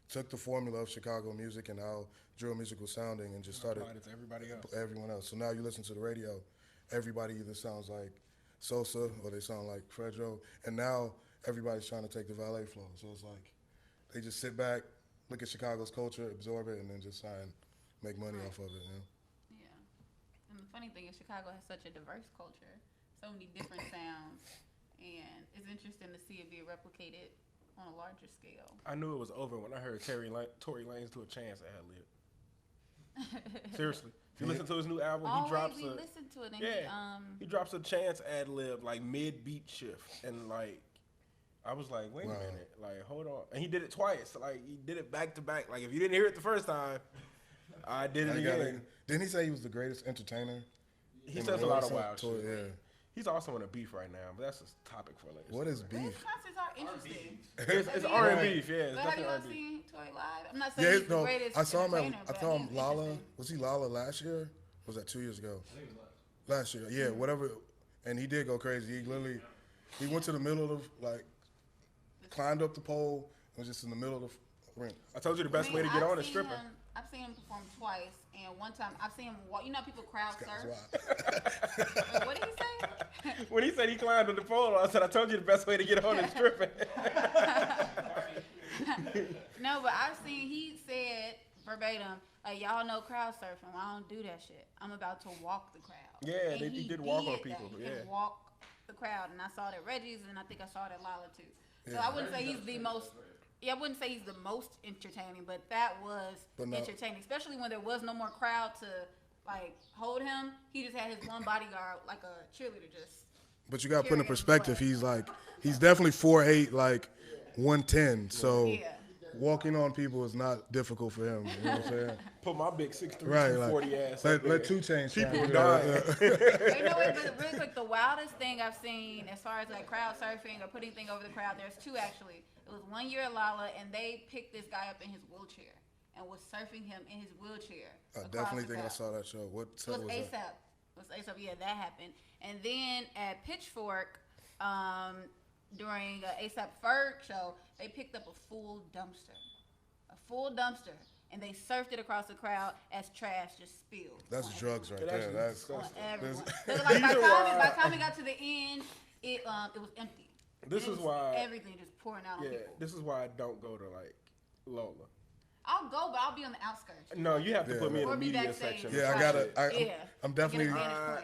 took the formula of Chicago music and how drill music was sounding and just started applied it to everybody else. everyone else. So now you listen to the radio, everybody either sounds like Sosa or they sound like Fredro. And now everybody's trying to take the valet flow. So it's like they just sit back, look at Chicago's culture, absorb it, and then just try and make money off of it. You know? Yeah. And the funny thing is Chicago has such a diverse culture, so many different sounds, and it's interesting to see it be replicated on a larger scale. I knew it was over when I heard Tory Lanez do a Chance ad lib. Seriously. If you listen to his new album, he drops we listened to it, and he drops a Chance ad lib like mid beat shift, and like I was like, wait a minute, like hold on, and he did it twice, like he did it back to back. Like if you didn't hear it the first time, I did it again. Didn't he say he was the greatest entertainer? He says a lot of wild shit. Yeah. He's also in a beef right now, but that's a topic for later. What is his beef? concerts are interesting. It's R&B beef, yeah. It's But have you definitely all R&B. seen Tory live? I'm not saying he's the greatest I saw him entertainer, I but saw him he's Lala. interesting. Was he Lala last year? Or was that 2 years ago? Last year, yeah, whatever. And he did go crazy. He went to the middle of climbed up the pole, and was just in the middle of the ring. I told you the best way to get on is stripping. I've seen him perform twice, and one time I've seen him walk. You know, people crowd surf. Wait, what did he say? When he said he climbed on the pole, I said, I told you the best way to get on is stripping. No, but I've seen, he said verbatim, like, y'all know crowd surfing. Well, I don't do that shit. I'm about to walk the crowd. Yeah, And he did walk on that. people. He Yeah. could walk the crowd, and I saw it at Reggie's, and I think I saw it at Lala too. So I wouldn't say he's the most. Yeah, I wouldn't say he's the most entertaining, but that was entertaining, especially when there was no more crowd to like hold him. He just had his one bodyguard, like a cheerleader, just. But you got to put in perspective. He's definitely 4'8", like 110. So walking on people is not difficult for him. You know what I'm saying? Put my big 6'3", Right, 240 ass. Let 2 Chainz. People were dying. You know what, but really quick, the wildest thing I've seen as far as like crowd surfing or putting things over the crowd, there's two actually. It was 1 year at Lala, and they picked this guy up in his wheelchair and was surfing him in his wheelchair. I definitely think I saw that show. What set was ASAP. that? It was ASAP. Yeah, that happened. And then at Pitchfork, during ASAP Ferg show, they picked up a full dumpster, and they surfed it across the crowd as trash just spilled. That's drugs right there. That's on everyone. Like, by the time we got to the end, it was empty. This is why everything just pouring out on people. This is why I don't go to like Lola. I'll go, but I'll be on the outskirts. No, you have to put me in the Or be media backstage. section. Yeah, I'm definitely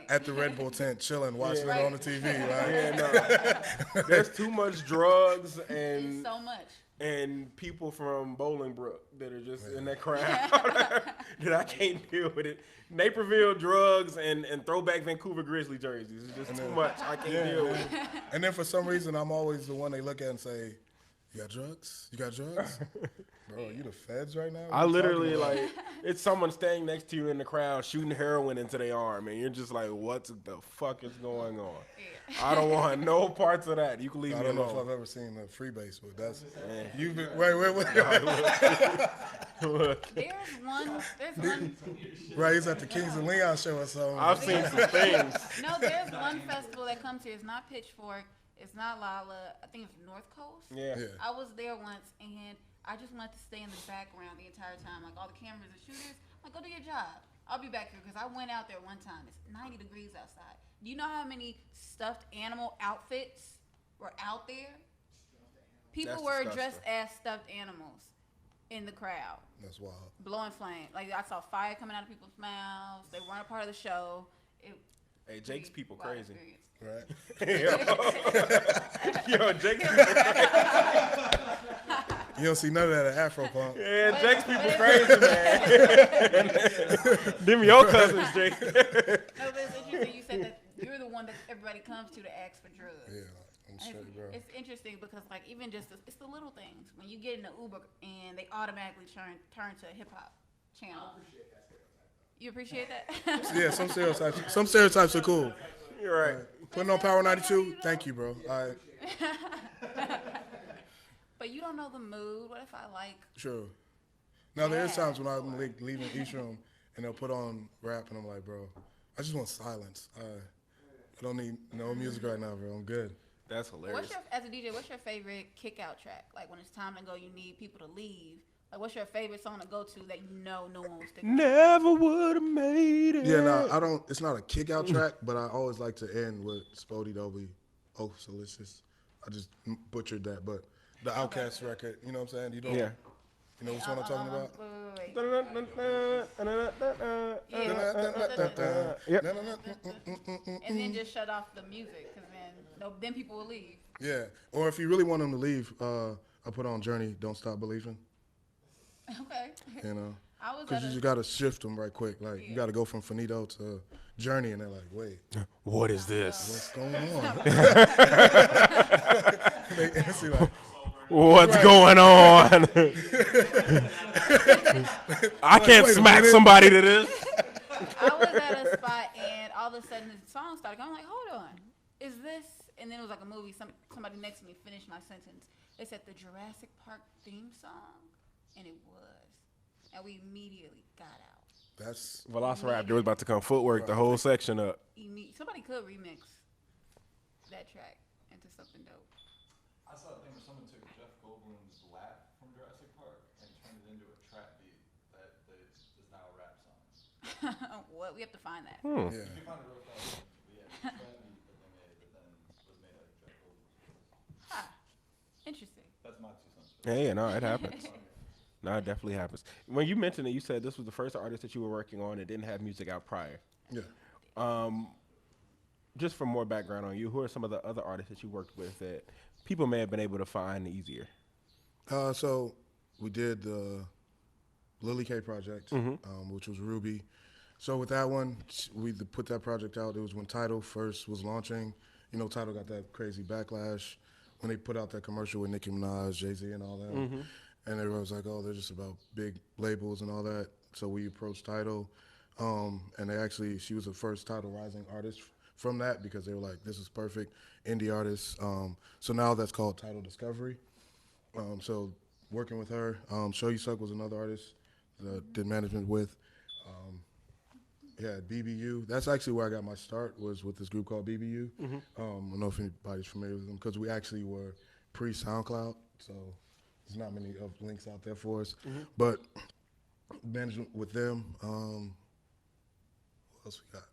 at the Red Bull tent chilling, watching it on the TV. Right? Yeah, no. There's too much drugs and so much. And people from Bolingbrook that are just in that crowd that I can't deal with it. Naperville drugs and throwback Vancouver Grizzly jerseys. It's just too much. I can't deal with it. And then for some reason, I'm always the one they look at and say, "You got drugs? You got drugs?" Bro, you the feds right now? I literally it's someone standing next to you in the crowd shooting heroin into their arm, and you're just like, what the fuck is going on? Yeah. I don't want no parts of that. You can leave me alone. I don't know if I've ever seen a Freebase, but that's you've been wait. There's one. Right, he's at the Kings of Leon show or something. I've seen some things. No, there's one festival that comes here. It's not Pitchfork. It's not Lala. I think it's North Coast. Yeah. I was there once, and I just wanted to stay in the background the entire time. Like, all the cameras and shooters, like, go do your job. I'll be back here, because I went out there one time. It's 90 degrees outside. Do you know how many stuffed animal outfits were out there? People were dressed as stuffed animals in the crowd. That's wild. Blowing flame. Like, I saw fire coming out of people's mouths. They weren't a part of the show. Hey, Jake's people crazy. Right. Yo, Jake's people crazy. You don't see none of that at Afro Punk. Yeah, Jake's people crazy, man. Them your cousins, Jake. No, but it's interesting. You said that you're the one that everybody comes to ask for drugs. Yeah, I'm straight, bro. It's interesting because, like, even just it's the little things. When you get in the Uber and they automatically turn to a hip hop channel. You appreciate that? Yeah, some stereotypes are cool. You're right. Putting on Power 92, thank you, bro. All right. But you don't know the mood. What if I like? Sure. Now, there is times when I'm leaving each room and they'll put on rap and I'm like, bro, I just want silence. I don't need no music right now, bro. I'm good. That's hilarious. As a DJ, what's your favorite kick out track? Like, when it's time to go, you need people to leave. Like, what's your favorite song to go to that you know no one will stick? Never would have made it. Yeah, no, I don't. It's not a kick out track, but I always like to end with Spodie Dobie, Oh Delicious. I just butchered that, but the Outkast record, you know what I'm saying? You know, Yeah. You know which one I'm talking about? Wait. Yep. And then just shut off the music, because then people will leave. Yeah, or if you really want them to leave, I put on Journey, Don't Stop Believing. Okay. You know, I was because you just gotta shift them right quick. Like you gotta go from Finito to Journey, and they're like, wait, What is this? what's going on? They instantly like, What's going on? I can't wait a smack minute. somebody to this. I was at a spot and all of a sudden the song started going. I'm like, hold on, is this? And then it was like a movie. Somebody next to me finished my sentence. They said the Jurassic Park theme song, and it was, and we immediately got out. that's Velociraptor was about to come footwork the whole section up. Somebody could remix that track into something dope. I saw a thing where someone took Jeff Goldblum's laugh from Jurassic Park and turned it into a trap beat that is now a rap song. What? We have to find that. yeah. You can find it real fast. But yeah, it's a trap beat that they made that then was made like Jeff Goldblum's voice. Huh. Interesting. That's my 2 cents. Yeah, no, it happens. No, it definitely happens. When you mentioned it, you said this was the first artist that you were working on that didn't have music out prior. Yeah. Just for more background on you, who are some of the other artists that you worked with that people may have been able to find easier? So we did the Lily K project, which was Ruby. So with that one, we put that project out. It was when Tidal first was launching. You know, Tidal got that crazy backlash when they put out that commercial with Nicki Minaj, Jay-Z, and all that. And everyone was like, oh, they're just about big labels and all that. So we approached Tidal. And she was the first Tidal Rising artist from that because they were like, this is perfect, indie artist. So now that's called Tidal Discovery. So working with her, Show You Suck was another artist that did management with. BBU. That's actually where I got my start, was with this group called BBU. I don't know if anybody's familiar with them because we actually were pre-SoundCloud, so there's not many links out there for us. But management with them. What else we got?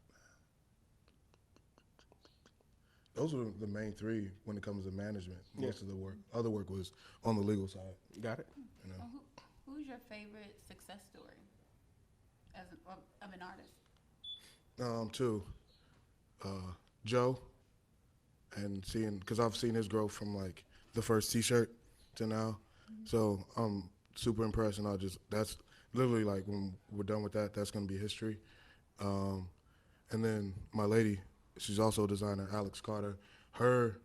Those were the main three when it comes to management. Most of the other work was on the legal side. Got it? You know? Who's your favorite success story of an artist? Two, Joe, and because I've seen his growth from like the first T-shirt to now, so I'm super impressed, and that's literally like when we're done with that, that's gonna be history. And then my lady, she's also a designer, Alex Carter. Her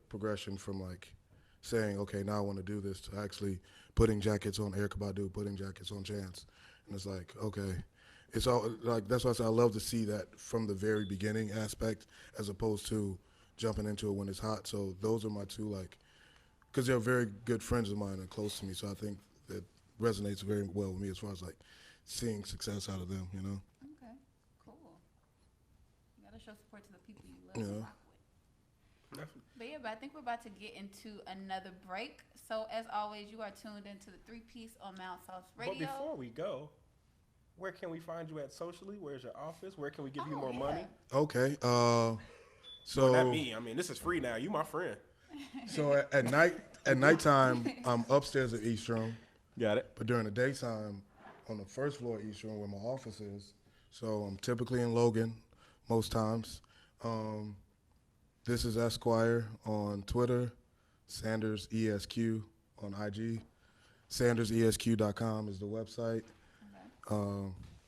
progression from like saying, okay, now I want to do this, to actually putting jackets on Erykah Badu, putting jackets on Chance, and it's like, okay. It's all like, that's why I say I love to see that from the very beginning aspect as opposed to jumping into it when it's hot. So those are my two, like, because they're very good friends of mine and close to me. So I think that resonates very well with me as far as like seeing success out of them, you know? Okay, cool. You gotta show support to the people you love and rock with. But yeah, I think we're about to get into another break. So as always, you are tuned into the 3-Piece on Mount Sauce Radio. But before we go, where can we find you at socially? Where's your office? Where can we give you more money? Okay. Well, not me. I mean, this is free now. You my friend. So at nighttime, I'm upstairs at East Room. Got it. But during the daytime, on the first floor of East Room where my office is. So I'm typically in Logan most times. This is Esquire on Twitter, Sanders ESQ on IG. SandersESQ.com is the website.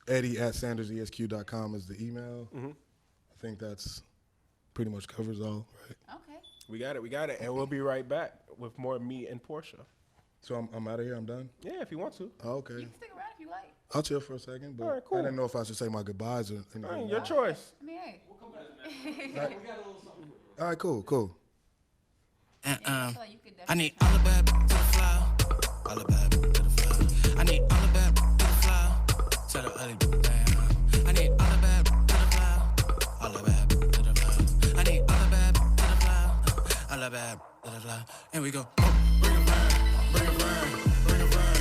Eddie at SandersESQ.com is the email. I think that's pretty much covers all, right? Okay. We got it. And we'll be right back with more me and Portia. So I'm out of here, I'm done? Yeah, if you want to. Oh, okay. You can stick around if you like. I'll chill for a second, but All right, cool. I didn't know if I should say my goodbyes or anything. Your choice. I mean, hey. All right, cool. I feel like you could I need definitely all the bad to the flow. All the bad to the flow. I need all the bad to the flow. Tell the other down. I need all the bad to the flow. All the bad to the flow. I need all the bad to the flow. All the bad to the flow. And we go. Bring it back, bring it back, bring it back.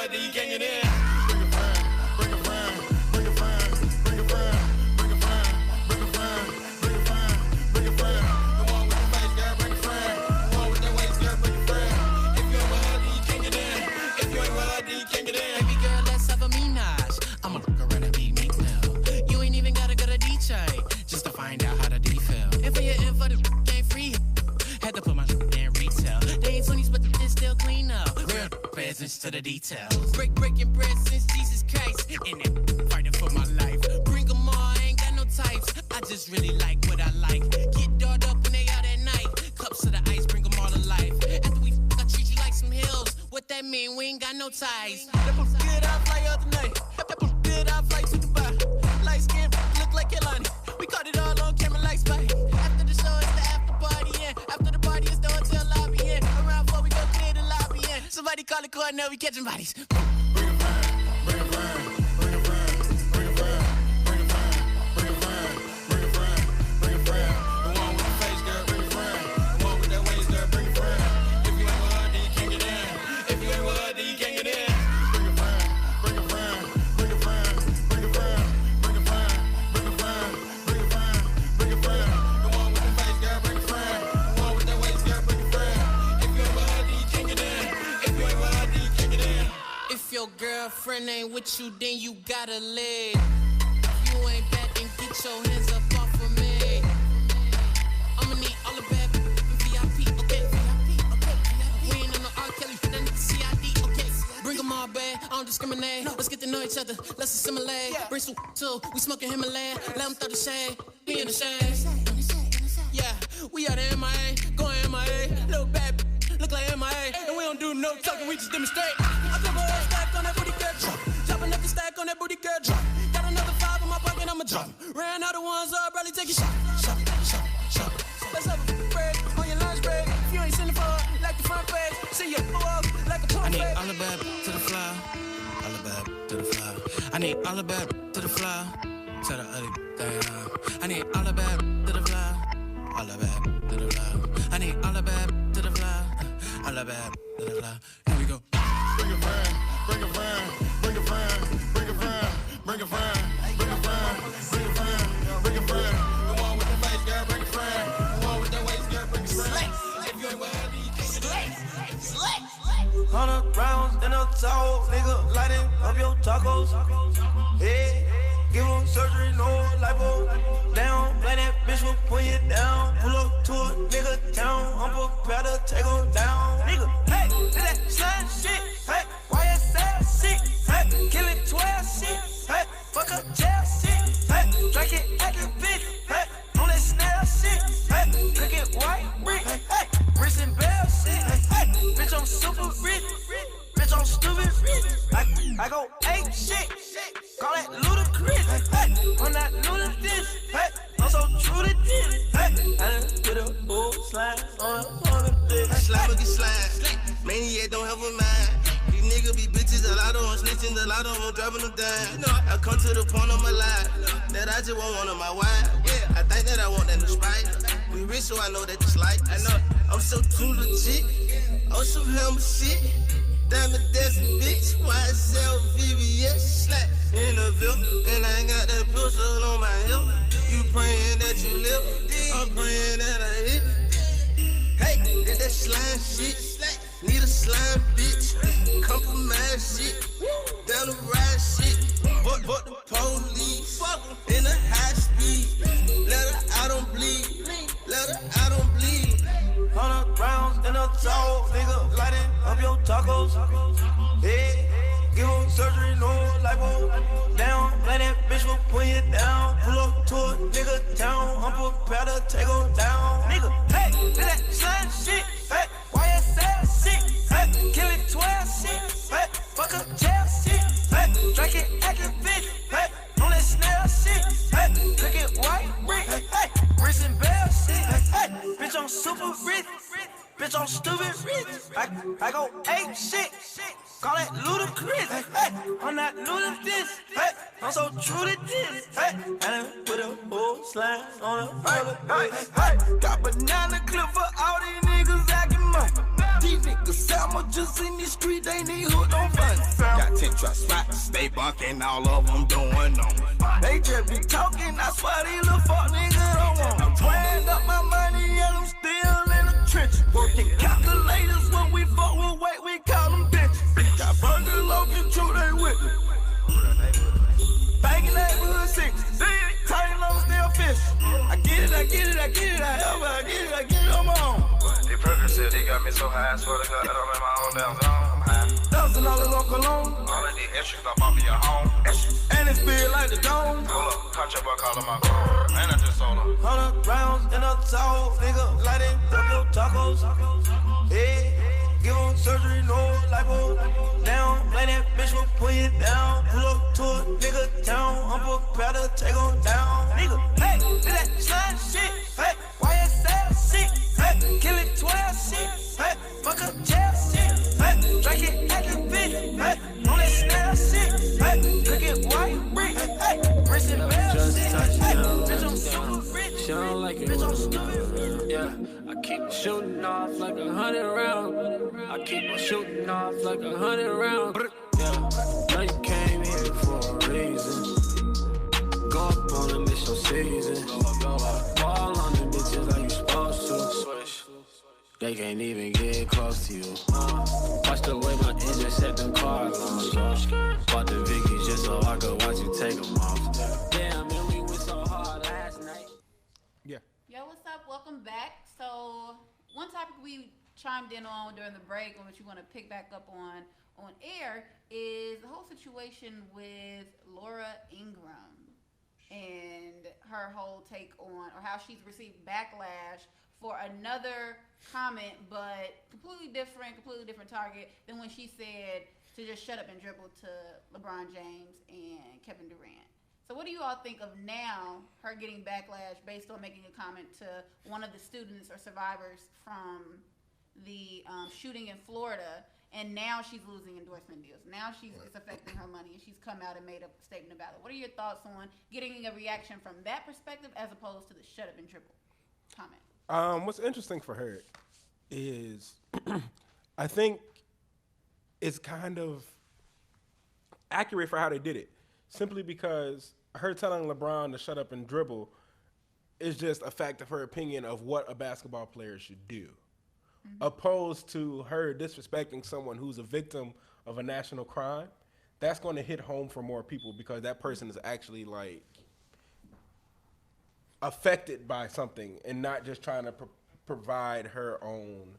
her, then you can't get in. Bring a friend, bring a friend, bring a friend, bring a friend, bring a friend, bring a friend, bring a friend. The one with the face, girl, bring a friend. The one with that waist, girl, bring a friend. If you ain't with her, then you can't get in. If you ain't with her, then you can't get in. Baby girl, let's have a menage. I'ma look around and be meek now. You ain't even gotta go to DJ just to find out how the D feel. And for your info, the ain't free. Had to put my in retail. They ain't 20s, but the shit still clean up. Real presence to the details. Breaking bread since Jesus Christ. And then fighting for my life. Bring 'em all, I ain't got no types. I just really like what I like. Get dolled up when they out at night. Cups of the ice, bring 'em all to life. After we I treat you like some hills. What that mean? We ain't got no ties. That was good, I fly other night. That was good, I fly to Dubai. Light skin, look like Kelani. We caught it all on camera like Spike. After the show, it's the after party, yeah. After the party, it's the hotel lobby, yeah. Around 4, we go clear the lobby, yeah. Somebody call the court, now we catching bodies. Bring a friend, bring a friend, bring a friend, bring a friend, bring a friend, bring a friend, bring a friend, bring a friend. The one with the face, girl, bring a friend. The one with that waist, girl, bring a friend. If you ain't with her, then you can't get in. If you ain't with her, then you can't get in. Bring a friend, bring a friend, bring a friend, bring a friend, bring a friend, bring a friend, bring a friend, bring a friend. The one with the face, girl, bring a friend. The one with that waist, girl, bring a friend. If you ain't with her, then you can't get in. If you ain't with her, then you can't get in. If your girlfriend ain't with you, then you gotta live. If you ain't bad, then get your hands up off of me. I'ma need all the bad VIP, okay? We ain't on no R. Kelly, that nigga CID, okay? Bring 'em all back, I don't discriminate. Let's get to know each other, let's assimilate. Bring some too, we smoking Himalaya. Let 'em throw the shade, he in the shade. Yeah, we out of MIA, going MIA. Little bad, look like MIA. And we don't do no talking, we just demonstrate. I drop a whole stack on that booty girl drop. Drop another stack on that booty girl drop. Got another 5 in my pocket, I'ma drop. Ran out of ones, so I'll probably take a shot. Let's have a break on your lunch break. If you ain't sending for it, like the front page. See you go up like a pump. I need all the bad to the fly. All the bad to the fly. I need all the bad to the fly. To the other down. I need all the bad to the fly. All the bad to the fly. I need all the bad to the fly. All the bad to the fly. Here we go. Bring a friend, bring a friend, bring a friend, bring a friend, bring a friend, bring a friend, bring a friend, bring a friend. The one with the face, girl, bring a friend. The one with that waist, girl, bring a friend. If you ain't with her, then you can't get in. 100 rounds in a towel, nigga, lighting up your tacos. Hey, give 'em surgery, no lipo. Down, let that bitch will pull you down. Pull up to a nigga town, I'm prepared to take 'em down. Nigga, hey, did that slime shit, hey, YSL shit, hey, kill it 12 shit, hey, fuck up jail shit, hey, drink it at the bitch, hey, on that snail shit, hey, cook it white brick, hey, bricks and bell shit, hey, bitch, I'm super rich, bitch, I'm stupid rich, I go ape shit, call that ludicrous, hey, I'm not new to this, hey, I'm so true to this, hey, I done get a bull slide on the bitch. Slide, look at slide. Maniac don't have a mind. These niggas be bitches, a lot of them snitching, a lot of them dropping them down. You know, I come to the point of my life that I just want one of my wives. Yeah, I think that I want that new sprite. We rich, so I know that it's like. I know I'm so too legit. I'm some helmet shit. Diamond dancing bitch. YSL VVS slap in the Ville, and I ain't got that pistol on my hip. You praying that you live, I'm praying that I hit. Hey, did that slime shit. Need a slime bitch. Compromise shit. Down the ride shit. Fuck the police. In a high speed. Let her out on bleed. Let her out on bleed. 100 rounds in a towel, nigga, lighting up your tacos. Hey, give 'em surgery, no lipo. Down, let that bitch will pull you down. Pull up to a nigga town, I'm prepared to take 'em down. Nigga, hey, did that slime shit, hey, YSL shit, hey, kill it 12 shit, hey, fuck up jail shit, hey, drink it at the bitch, hey, on that snail shit, hey, cook it white brick, hey, bricks and bell shit, hey, bitch, I'm super rich, bitch, I'm stupid rich, I go ape shit, call that ludicrous, hey, I'm not new to this, hey, I'm so true to this, hey, I done put a whole slime on a roller, hey, got banana clip for all these niggas acting money. These niggas Selma just in the street, they need hood on fun. got 10 truck spots. They bunking, all of them doing on me. They just be talking, I swear these little fuck niggas don't want me. I'm weighing up my money and I'm still in the trenches. Working calculators when we fuck with weight, we call them bitches. Got burgers, local, true, they with me. Banging neighborhood 6, tight low, still fish. I get it, I help it, I get it on my own. They progress said they got me so high, I swear to God, I don't in my own damn zone. I'm high. $1,000 local loan. All of these extras up off of your home. And it feel like the dome. Hold up, contract boy calling my phone. Man, I just sold them. 100 rounds in a soul, nigga, lighting up your tacos. Yeah, give them surgery, no lipo. Down, blame that bitch for put it down. Pull up to a nigga town, I'm prepared to take on down. Nigga, hey, do that slime shit, hey, YSL shit, hey, kill it 12 shit, hey, fuck up jail shit, hey, drink it at the bitch, hey, on that snare shit, hey, cook it white brick, hey, bricks and bell shit, hey, bitch, I'm super rich. She don't like it when I'm not around. Yeah, I keep shooting off like 100 rounds. I keep shooting off like 100 rounds. Yeah, know you came here for a reason. Go up on them, it's your season. Ball on them bitches like you supposed to. They can't even get close to you. Watch the way my engine set them car alarms off. Bought the Vickies just so I could watch you take them off. Damn, man, we went so hard last night. Yeah. Yo, what's up? Welcome back. So, one topic we chimed in on during the break, and which you want to pick back up on air, is the whole situation with Laura Ingraham and her whole take on, or how she's received backlash for another comment, but completely different target than when she said to just shut up and dribble to LeBron James and Kevin Durant. So what do you all think of now, her getting backlash based on making a comment to one of the students or survivors from the shooting in Florida, and now she's losing endorsement deals. Now it's affecting her money, and she's come out and made a statement about it. What are your thoughts on getting a reaction from that perspective as opposed to the shut up and dribble comment? What's interesting for her is I think it's kind of accurate for how they did it, simply because her telling LeBron to shut up and dribble is just a fact of her opinion of what a basketball player should do, opposed to her disrespecting someone who's a victim of a national crime. That's going to hit home for more people because that person is actually like affected by something and not just trying to provide her own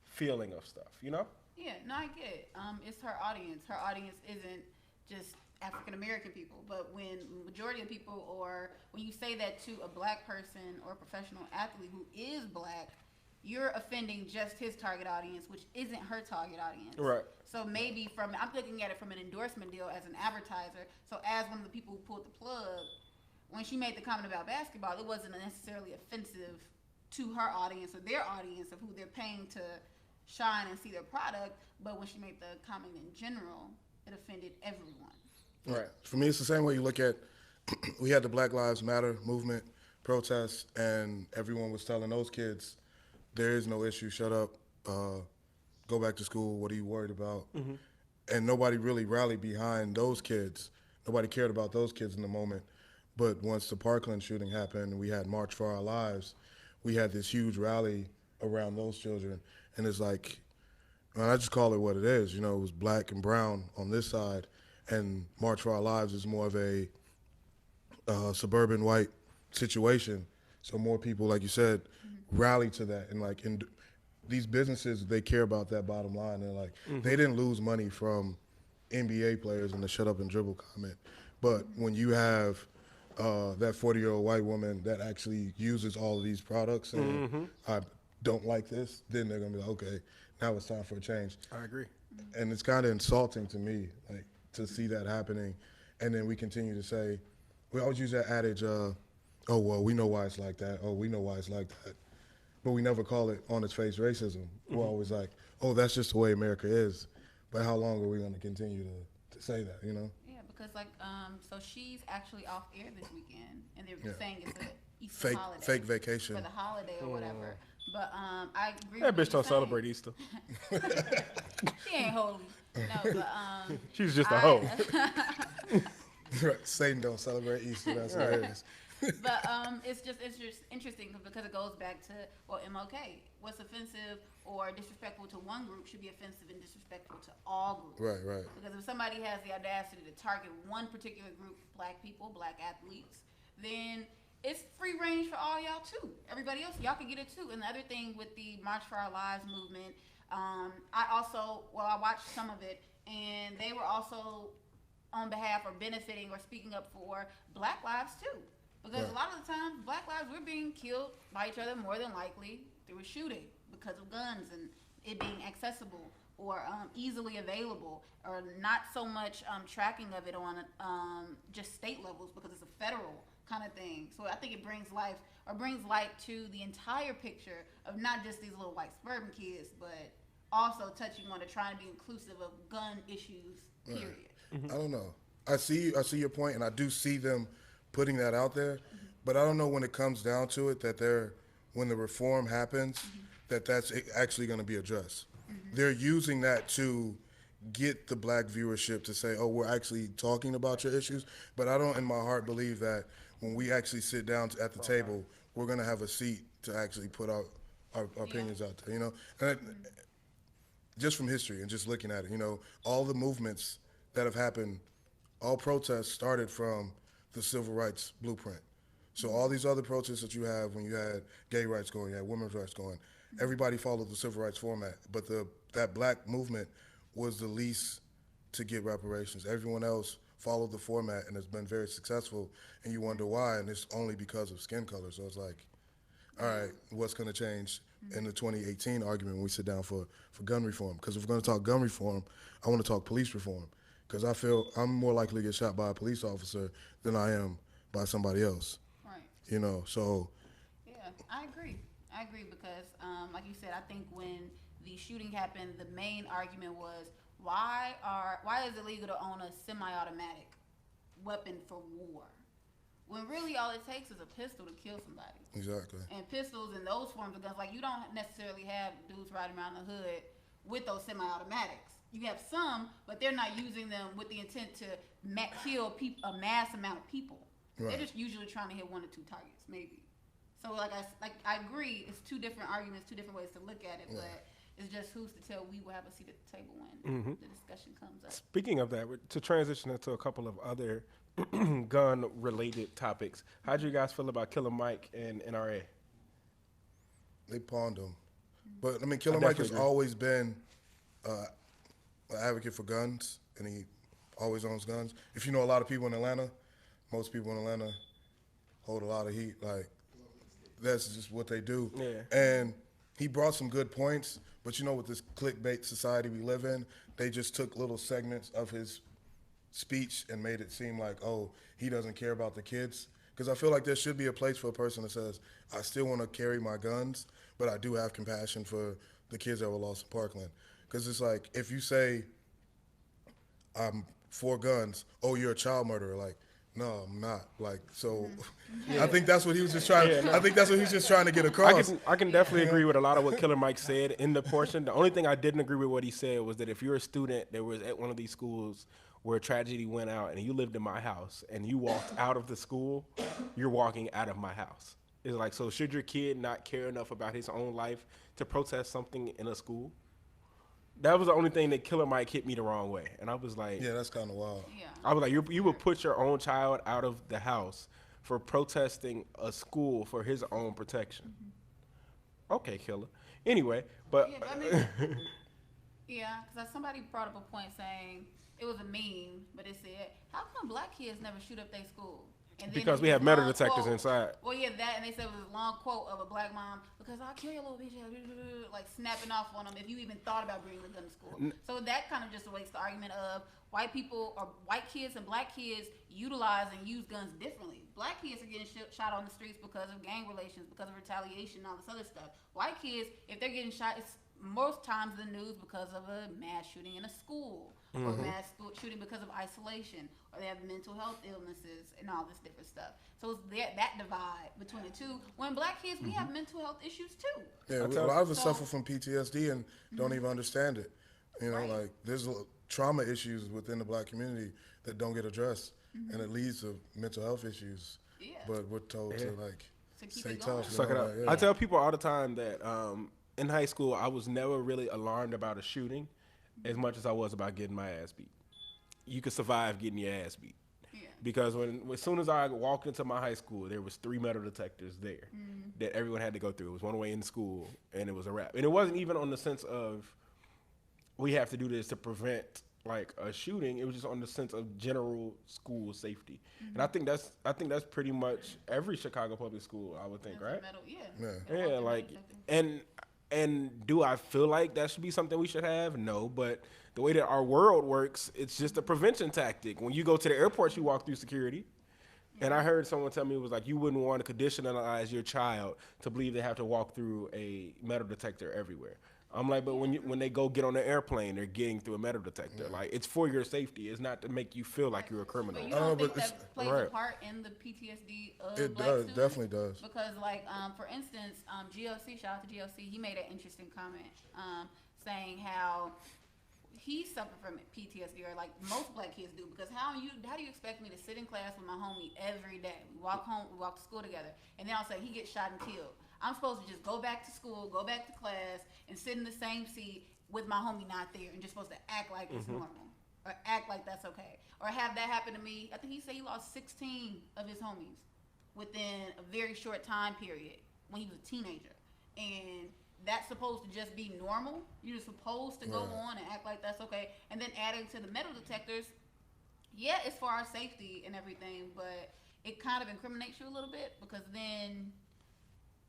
feeling of stuff, you know? Yeah, no, I get it. It's her audience. Her audience isn't just African American people, but when majority of people, or when you say that to a black person or a professional athlete who is black, you're offending just his target audience, which isn't her target audience. Right. So maybe I'm looking at it from an endorsement deal as an advertiser. So as one of the people who pulled the plug, when she made the comment about basketball, it wasn't necessarily offensive to her audience or their audience of who they're paying to shine and see their product. But when she made the comment in general, it offended everyone. Right. For me, it's the same way you look at, we had the Black Lives Matter movement, protests, and everyone was telling those kids, there is no issue, shut up, go back to school, what are you worried about? Mm-hmm. And nobody really rallied behind those kids. Nobody cared about those kids in the moment. But once the Parkland shooting happened and we had March for Our Lives, we had this huge rally around those children. And it's like, I just call it what it is. You know, it was black and brown on this side, and March for Our Lives is more of a suburban white situation. So more people, like you said, rally to that. And like in these businesses, they care about that bottom line. They're like, they didn't lose money from NBA players in the shut up and dribble comment. But when you have that 40-year-old white woman that actually uses all of these products and I don't like this, then they're going to be like, okay, now it's time for a change. I agree. And it's kind of insulting to me, like, to see that happening. And then we continue to say, we always use that adage, oh, well, we know why it's like that. Oh, we know why it's like that. But we never call it on its face racism. We're always like, oh, that's just the way America is. But how long are we going to continue to say that, you know? Yeah, because like, so she's actually off air this weekend, and they're saying it's an Easter holiday. Fake vacation. For the holiday or whatever. But I agree that with bitch don't celebrate Easter. She ain't holy. No, but She's just a hoe. Right. Satan don't celebrate Easter. That's hilarious. But it's just interesting because it goes back to MLK. What's offensive or disrespectful to one group should be offensive and disrespectful to all groups. Right. Because if somebody has the audacity to target one particular group, black people, black athletes, then it's free range for all y'all too. Everybody else, y'all can get it too. And the other thing with the March for Our Lives movement, I watched some of it, and they were also on behalf or benefiting or speaking up for black lives too. Because a lot of the time, black lives, we're being killed by each other more than likely through a shooting because of guns and it being accessible or easily available, or not so much tracking of it on just state levels because it's a federal kind of thing. So I think it brings light to the entire picture of not just these little white suburban kids, but also touching on trying to be inclusive of gun issues, period. Right. I don't know. I see your point, and I do see them putting that out there, but I don't know when it comes down to it that when the reform happens, that's actually going to be addressed. They're using that to get the black viewership to say, oh, we're actually talking about your issues, but I don't in my heart believe that when we actually sit down at the table, we're going to have a seat to actually put out our opinions out there, And just from history and just looking at it, all the movements that have happened, all protests started from the civil rights blueprint. So all these other protests that you have, when you had gay rights going, you had women's rights going, everybody followed the civil rights format. But that black movement was the least to get reparations. Everyone else followed the format and has been very successful, and you wonder why, and it's only because of skin color. So it's like, all right, what's going to change in the 2018 argument when we sit down for gun reform? Because if we're going to talk gun reform, I want to talk police reform. Because I feel I'm more likely to get shot by a police officer than I am by somebody else. Right. So. Yeah, I agree because, like you said, I think when the shooting happened, the main argument was why is it legal to own a semi-automatic weapon for war? When really all it takes is a pistol to kill somebody. Exactly. And pistols and those forms of guns, like you don't necessarily have dudes riding around the hood with those semi-automatics. You have some, but they're not using them with the intent to kill a mass amount of people. Right. They're just usually trying to hit 1 or 2 targets, maybe. So, I agree. It's 2 different arguments, 2 different ways to look at it, but it's just who's to tell we will have a seat at the table when the discussion comes up. Speaking of that, to transition into a couple of other gun-related topics, how do you guys feel about Killer Mike and NRA? They pawned him, but I mean, Killer Mike has always been an advocate for guns, and he always owns guns. If you know a lot of people in Atlanta, most people in Atlanta hold a lot of heat. Like, that's just what they do. Yeah. And he brought some good points, but with this clickbait society we live in, they just took little segments of his speech and made it seem like, oh, he doesn't care about the kids. Because I feel like there should be a place for a person that says, I still want to carry my guns, but I do have compassion for the kids that were lost in Parkland. Because it's like, if you say, I'm for guns, oh, you're a child murderer. Like, no, I'm not. Like, so I think that's what he was just trying I think that's what he's just trying to get across. I can definitely agree with a lot of what Killer Mike said in the portion. The only thing I didn't agree with what he said was that if you're a student that was at one of these schools where tragedy went out and you lived in my house and you walked out of the school, you're walking out of my house. It's like, so should your kid not care enough about his own life to protest something in a school? That was the only thing that Killer Mike hit me the wrong way. And I was like... Yeah, that's kind of wild. Yeah. I was like, you would put your own child out of the house for protesting a school for his own protection. Mm-hmm. Okay, Killer. Anyway, but... Yeah, because somebody brought up a point saying it was a meme, but it said, how come black kids never shoot up their school? And because we have metal detectors inside. Well, yeah, that, and they said it was a long quote of a black mom, because I'll kill your little bitch, like snapping off on them if you even thought about bringing the gun to school. So that kind of just wastes the argument of white people, or white kids and black kids utilize and use guns differently. Black kids are getting shot on the streets because of gang relations, because of retaliation, and all this other stuff. White kids, if they're getting shot, it's most times the news because of a mass shooting in a school, or mass shooting because of isolation, or they have mental health illnesses and all this different stuff. So it's that divide between the two. When black kids, we have mental health issues too. Yeah, a lot of us suffer from PTSD and don't even understand it. You know, Right. like there's trauma issues within the black community that don't get addressed, and it leads to mental health issues. Yeah. But we're told to like To keep stay it going. tough. Suck it and all up. that, yeah. I tell people all the time that in high school I was never really alarmed about a shooting as much as I was about getting my ass beat. You could survive getting your ass beat. Yeah. Because as soon as I walked into my high school, there was 3 metal detectors there that everyone had to go through. It was one way in school, and it was a wrap. And it wasn't even on the sense of we have to do this to prevent like a shooting. It was just on the sense of general school safety. And I think that's pretty much every Chicago public school, I would think, There's a right? metal- yeah. Yeah. They're Yeah, walking like detector. and do I feel like that should be something we should have? No, but the way that our world works, it's just a prevention tactic. When you go to the airport, you walk through security. And I heard someone tell me it was like you wouldn't want to conditionalize your child to believe they have to walk through a metal detector everywhere. I'm like, but when they go get on the airplane, they're getting through a metal detector. Like, it's for your safety. It's not to make you feel like you're a criminal. But you I don't don't know, think but that plays right. a part in the PTSD of It black does, students? definitely does. Because, like, for instance, GLC, shout out to GLC, he made an interesting comment saying how he suffered from PTSD, or like most black kids do. Because how do you expect me to sit in class with my homie every day? We walk home, we walk to school together, and then I'll say he gets shot and killed. I'm supposed to just go back to school, go back to class, and sit in the same seat with my homie not there, and just supposed to act like it's normal, or act like that's okay, or have that happen to me. I think he said he lost 16 of his homies within a very short time period when he was a teenager, and that's supposed to just be normal. You're supposed to go on and act like that's okay, and then adding to the metal detectors, yeah, it's for our safety and everything, but it kind of incriminates you a little bit, because then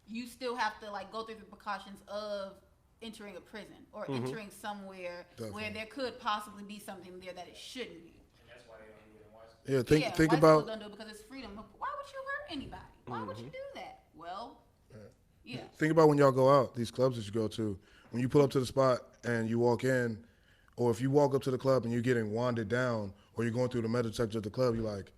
you still have to like go through the precautions of entering a prison or entering somewhere where there could possibly be something there that it shouldn't be. Yeah, think white about schools don't do it because it's freedom. But why would you hurt anybody? Why would you do that? Well, yeah. think about when y'all go out, these clubs that you go to, when you pull up to the spot and you walk in, or if you walk up to the club and you're getting wanded down, or you're going through the metal detector at the club, you're like,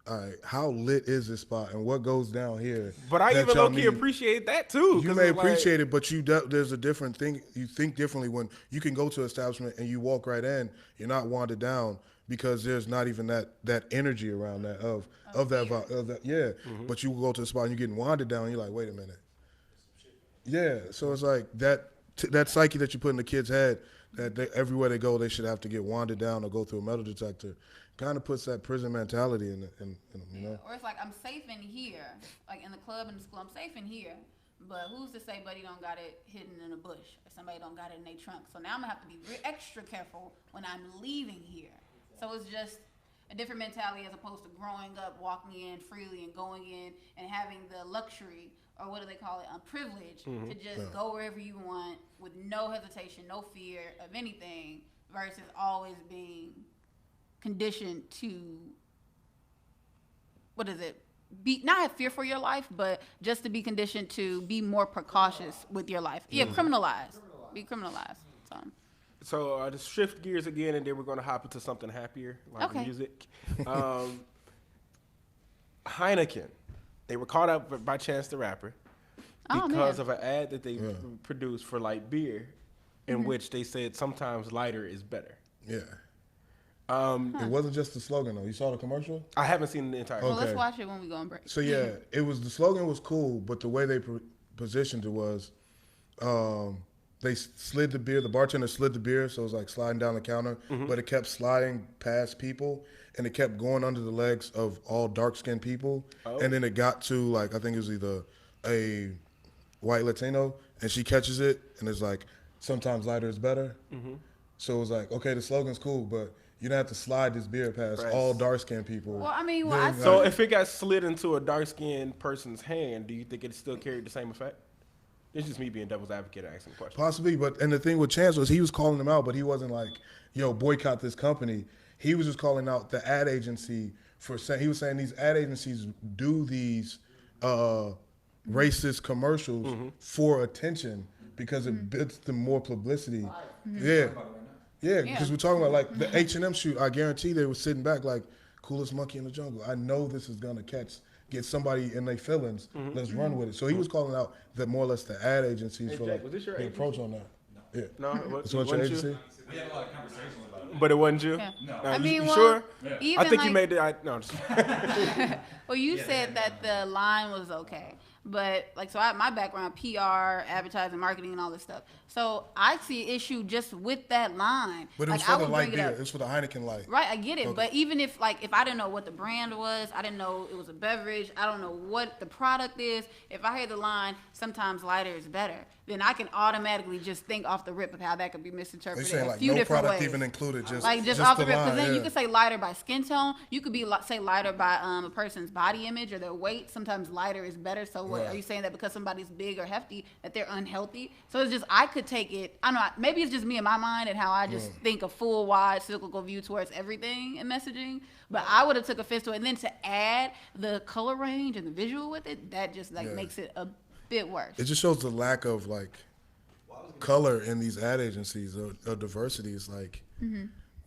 all right, how lit is this spot and what goes down here? But I that even y'all low-key need? appreciate that too. You 'cause may it's like- appreciate it, but there's a different thing. You think differently when you can go to an establishment and you walk right in. You're not wandered down because there's not even that energy around that of that. Yeah, but you go to the spot and you're getting wandered down. And you're like, wait a minute. Yeah, so it's like that psyche that you put in the kid's head that everywhere they go they should have to get wandered down or go through a metal detector. Kind of puts that prison mentality in you know. Or it's like, I'm safe in here, like in the club and the school, I'm safe in here, but who's to say buddy don't got it hidden in a bush, or somebody don't got it in their trunk? So now I'm gonna have to be extra careful when I'm leaving here. So it's just a different mentality as opposed to growing up, walking in freely and going in and having the luxury, or what do they call it, privilege, to just go wherever you want with no hesitation, no fear of anything, versus always being conditioned to, not have fear for your life, but just to be conditioned to be more precautious with your life. Yeah, criminalized. Be criminalized. So to shift gears again, and then we're going to hop into something happier, like Okay. music. Heineken, they were caught up by Chance the Rapper because of an ad that they produced for light beer, in which they said sometimes lighter is better. Yeah. It wasn't just the slogan though. You saw the commercial? I haven't seen the entire. Well, Okay. let's watch it when we go on break. So yeah, the slogan was cool, but the way they positioned it was, they slid the beer. The bartender slid the beer, so it was like sliding down the counter, but it kept sliding past people, and it kept going under the legs of all dark-skinned people, and then it got to like I think it was either a white Latino, and she catches it, and it's like sometimes lighter is better. So it was like, okay, the slogan's cool, but you don't have to slide this beer past all dark-skinned people. Well, I mean, So if it got slid into a dark-skinned person's hand, do you think it still carried the same effect? It's just me being devil's advocate and asking the question. Possibly, and the thing with Chance was he was calling them out, but he wasn't like, yo, boycott this company. He was just calling out the ad agency for saying, he was saying these ad agencies do these racist commercials for attention because it gets them more publicity. Yeah, because we're talking about like the H&M shoot. I guarantee they were sitting back like, coolest monkey in the jungle. I know this is gonna get somebody in their feelings. Let's run with it. So he was calling out more or less the ad agencies for Jack, like was this your the agency? approach on that. No. Yeah. No, It's what your agency? We had a lot of conversations about it. But it wasn't you. Yeah. No. I You- mean, you well, sure? even I think you like- made it. No, just, Well, you said that the line was okay, but like, so my background, PR, advertising, marketing, and all this stuff. So I see issue just with that line. But it was like, for I the would light bring it beer. up. It was for the Heineken light. Right, I get it. Okay. But even if I didn't know what the brand was, I didn't know it was a beverage, I don't know what the product is. If I hear the line, sometimes lighter is better, then I can automatically just think off the rip of how that could be Are misinterpreted you saying a like few no different product ways. even included? Just Off the rip, line, because then yeah. you could say lighter by skin tone. You could say lighter by a person's body image or their weight. Sometimes lighter is better. So what Right. are you saying that because somebody's big or hefty that they're unhealthy? So it's just I could take it. I don't know. Maybe it's just me in my mind and how I just think a full wide cyclical view towards everything in messaging. But I would have took offense to it, and then to add the color range and the visual with it, that just Yeah. makes it a bit worse. It just shows the lack of color in these ad agencies or diversity. It's like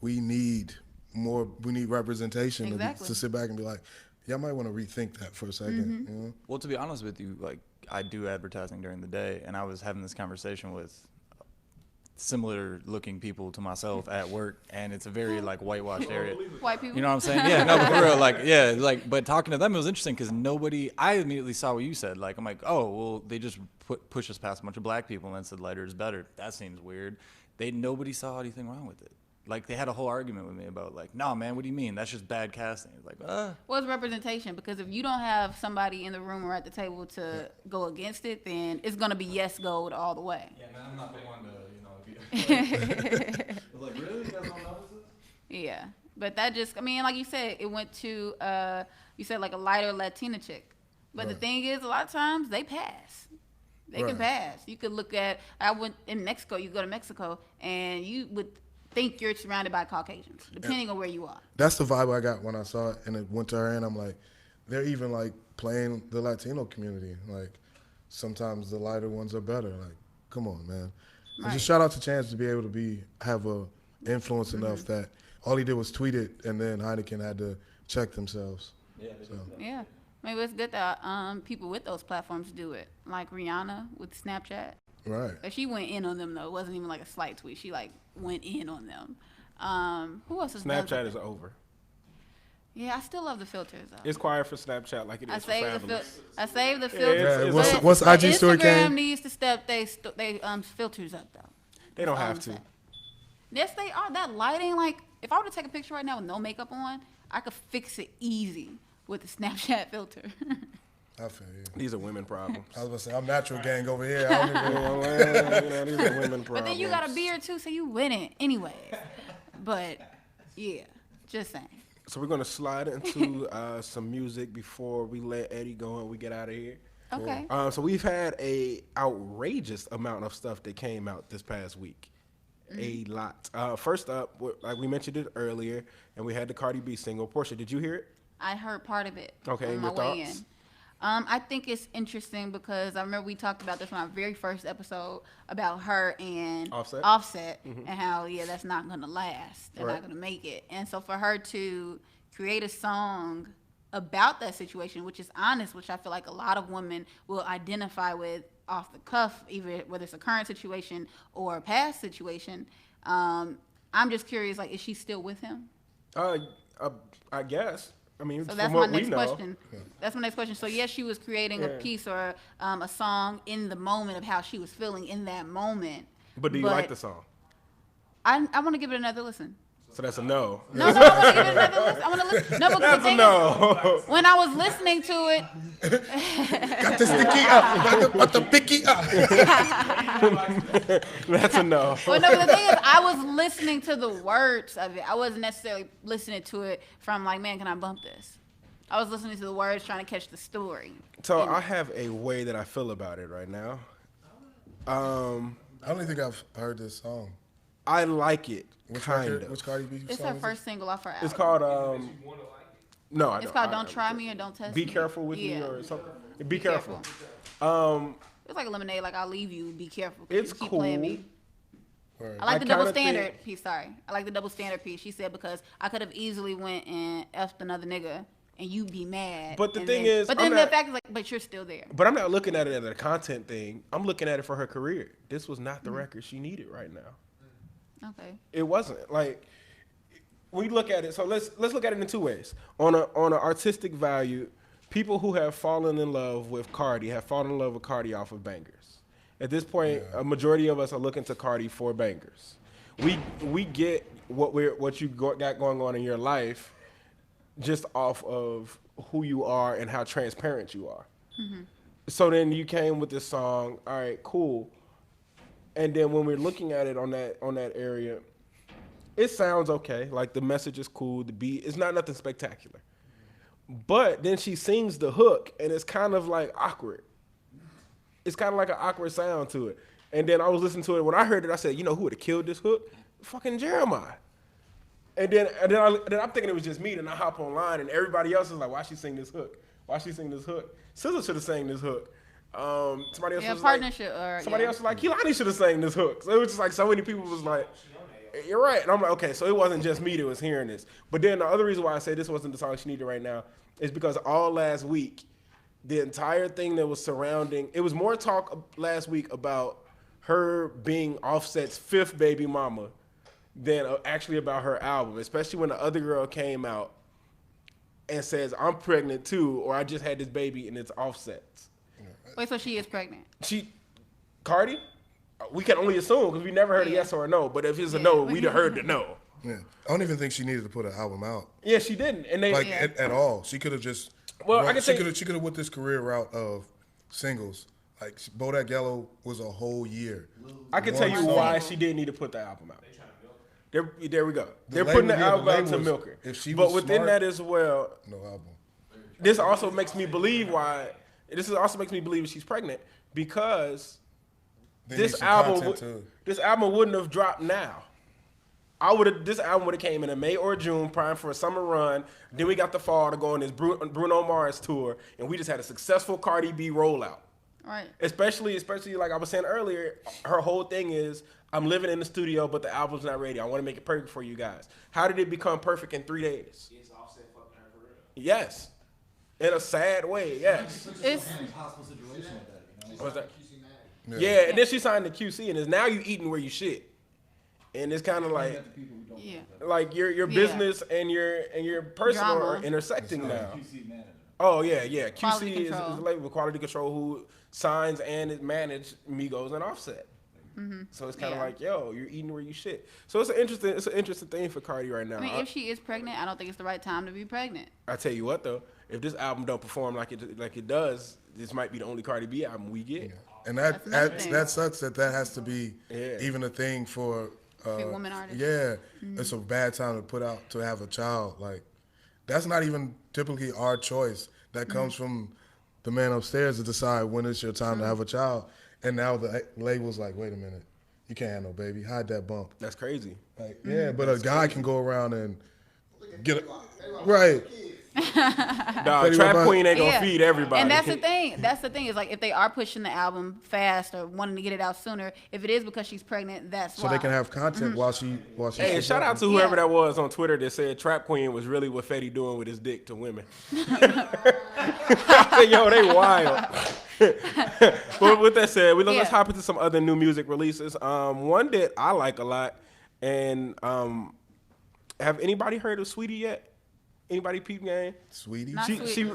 we need more. We need representation Exactly. to sit back and be like, y'all might want to rethink that for a second. You know? Well, to be honest with you, like I do advertising during the day, and I was having this conversation with similar looking people to myself at work, and it's a very like whitewashed area. White people. You know what I'm saying? Yeah, no, but for real, like, yeah, like, but talking to them, it was interesting because I immediately saw what you said. Like, I'm like, oh, well, they just push us past a bunch of black people and said lighter is better. That seems weird. Nobody saw anything wrong with it. Like, they had a whole argument with me about, like, no, man, what do you mean? That's just bad casting. It's like, Well, it's representation, because if you don't have somebody in the room or at the table to go against it, then it's going to be yes gold all the way. Yeah, man, I'm not the one to, be like, really? You guys don't notice this? Yeah. But that just, I mean, like you said, it went to, you said like a lighter Latina chick. But the thing is, a lot of times they pass. They can pass. You could look at, I went in Mexico, you go to Mexico, and you would think you're surrounded by Caucasians, depending on where you are. That's the vibe I got when I saw it, and it went to her, and I'm like, they're even like playing the Latino community. Like, sometimes the lighter ones are better. Like, come on, man. And just shout out to Chance to be able to have a influence enough that all he did was tweet it, and then Heineken had to check themselves. Yeah. So. Yeah. Maybe it's good that people with those platforms do it, like Rihanna with Snapchat. Right. But she went in on them, though. It wasn't even like a slight tweet. She like went in on them. Who else is Snapchat is over. Yeah, I still love the filters though. It's quiet for Snapchat like it is for Fabulous. I saved the filters. Yeah, once IG story came, Instagram needs to step they filters up though. They don't have to. Yes, they are. That lighting, like if I were to take a picture right now with no makeup on, I could fix it easy with the Snapchat filter. I feel you. These are women problems. I was going to say, I'm natural gang over here. I don't even These are women problems. But then you got a beard too, so you winning anyway. But yeah, just saying. So we're gonna slide into some music before we let Eddie go and we get out of here. Okay. So we've had a outrageous amount of stuff that came out this past week. A lot. First up, like we mentioned it earlier, and we had the Cardi B single. Portia, did you hear it? I heard part of it. Okay, on and my your way thoughts? in. I think it's interesting because I remember we talked about this on our very first episode about her and Offset. and how that's not gonna last. They're Right. not gonna make it. And so for her to create a song about that situation, which is honest, which I feel like a lot of women will identify with off the cuff, either whether it's a current situation or a past situation. I'm just curious, like, is she still with him? I guess. I mean, So from that's my what we next know. question. That's my next question. So yes, she was creating a piece or a song in the moment of how she was feeling in that moment. But do you like the song? I want to give it another listen. So that's a no. No, I want to give it another listen. I want to listen. No, because That's the a thing no. is, when I was listening to it, got the sticky up, got the picky up. That's a no. well, no, but the thing is, I was listening to the words of it. I wasn't necessarily listening to it from like, man, can I bump this? I was listening to the words, trying to catch the story. So I have a way that I feel about it right now. I don't even think I've heard this song. I like it, Which kind record? of. Which Cardi B It's song her is it? first single off her album. It's called no, I It's don't. called Don't Try Me or Don't Test Be Me. Careful with Me Yeah. or something. Be careful. It's like a Lemonade, like I'll leave you, be careful. 'Cause It's you keep cool. playing me. Word. I like I the double kinda standard think- piece, sorry. I like the double standard piece. She said because I could have easily went and effed another nigga and you be mad. But the and thing then, is, but then I'm the not- fact is like, but you're still there. But I'm not looking at it as a content thing. I'm looking at it for her career. This was not the record she needed right now. Okay. It wasn't. Like, we look at it. So let's look at it in two ways. On an artistic value, people who have fallen in love with Cardi have fallen in love with Cardi off of bangers. At this point, a majority of us are looking to Cardi for bangers. We get what you got going on in your life just off of who you are and how transparent you are. Mm-hmm. So then you came with this song. All right, cool. And then when we're looking at it on that area, it sounds okay. Like the message is cool. The beat is not nothing spectacular. But then she sings the hook, and it's kind of like awkward. It's kind of like an awkward sound to it. And then I was listening to it. When I heard it, I said, you know who would have killed this hook? Fucking Jeremiah. And then I'm thinking it was just me. Then I hop online, and everybody else is like, why she sing this hook? Why she sing this hook? SZA should have sang this hook. Somebody else was partnership. Like, somebody else was like, Kehlani should have sang this hook. So it was just like so many people was like, you're right. And I'm like, okay, so it wasn't just me that was hearing this. But then the other reason why I say this wasn't the song she needed right now is because all last week, the entire thing that was surrounding, it was more talk last week about her being Offset's fifth baby mama than actually about her album, especially when the other girl came out and says, I'm pregnant too, or I just had this baby and it's Offset's. Wait, so she is pregnant? Cardi? We can only assume because we never heard a yes or a no, but if it's a no, we'd have heard the no. Yeah, I don't even think she needed to put an album out. Yeah, she didn't, and they at all. She could have just. Well, I can she could have went this career route of singles. Like Bodak Yellow was a whole year. I can tell you why she didn't need to put the album out. There we go. They're putting the album out to milk her. But within that as well, no album. This also makes me believe why. This also makes me believe she's pregnant because this album wouldn't have dropped now. This album would have came in May or June, prime for a summer run. Then we got the fall to go on this Bruno Mars tour, and we just had a successful Cardi B rollout. Right. Especially like I was saying earlier, her whole thing is I'm living in the studio, but the album's not ready. I want to make it perfect for you guys. How did it become perfect in 3 days? It's Offset fucking her for real. Yes, in a sad way. Yes. It's an impossible situation with that. You know? What's that? Yeah, and then she signed the QC, and it's now you eating where you shit. And it's kind of like your business and your personal Drama. are intersecting now. QC manager. Oh yeah. Quality QC is control. a label with quality control who signs and manages Migos and Offset. Mm-hmm. So it's kind of like, yo, you're eating where you shit. So it's an interesting thing for Cardi right now. I mean, if she is pregnant, I don't think it's the right time to be pregnant. I tell you what though, if this album don't perform like it does, this might be the only Cardi B album we get. Yeah. And that sucks that has to be even a thing for woman artists. Yeah, it's a bad time to put out to have a child. Like that's not even typically our choice. That comes from the man upstairs to decide when it's your time to have a child. And now the label's like, wait a minute, you can't have no baby. Hide that bump. That's crazy. Like, yeah, but a guy can go around and get it right. Dog, Trap Queen ain't gonna feed everybody. And that's the thing. That's the thing is like if they are pushing the album fast or wanting to get it out sooner, if it is because she's pregnant, that's so why. they can have content while she. Hey, and shout out to whoever that was on Twitter that said Trap Queen was really what Fetty doing with his dick to women. I said, yo, they wild. But with that said, let's hop into some other new music releases. One that I like a lot, and have anybody heard of Sweetie yet? Anybody peep game? Sweetie?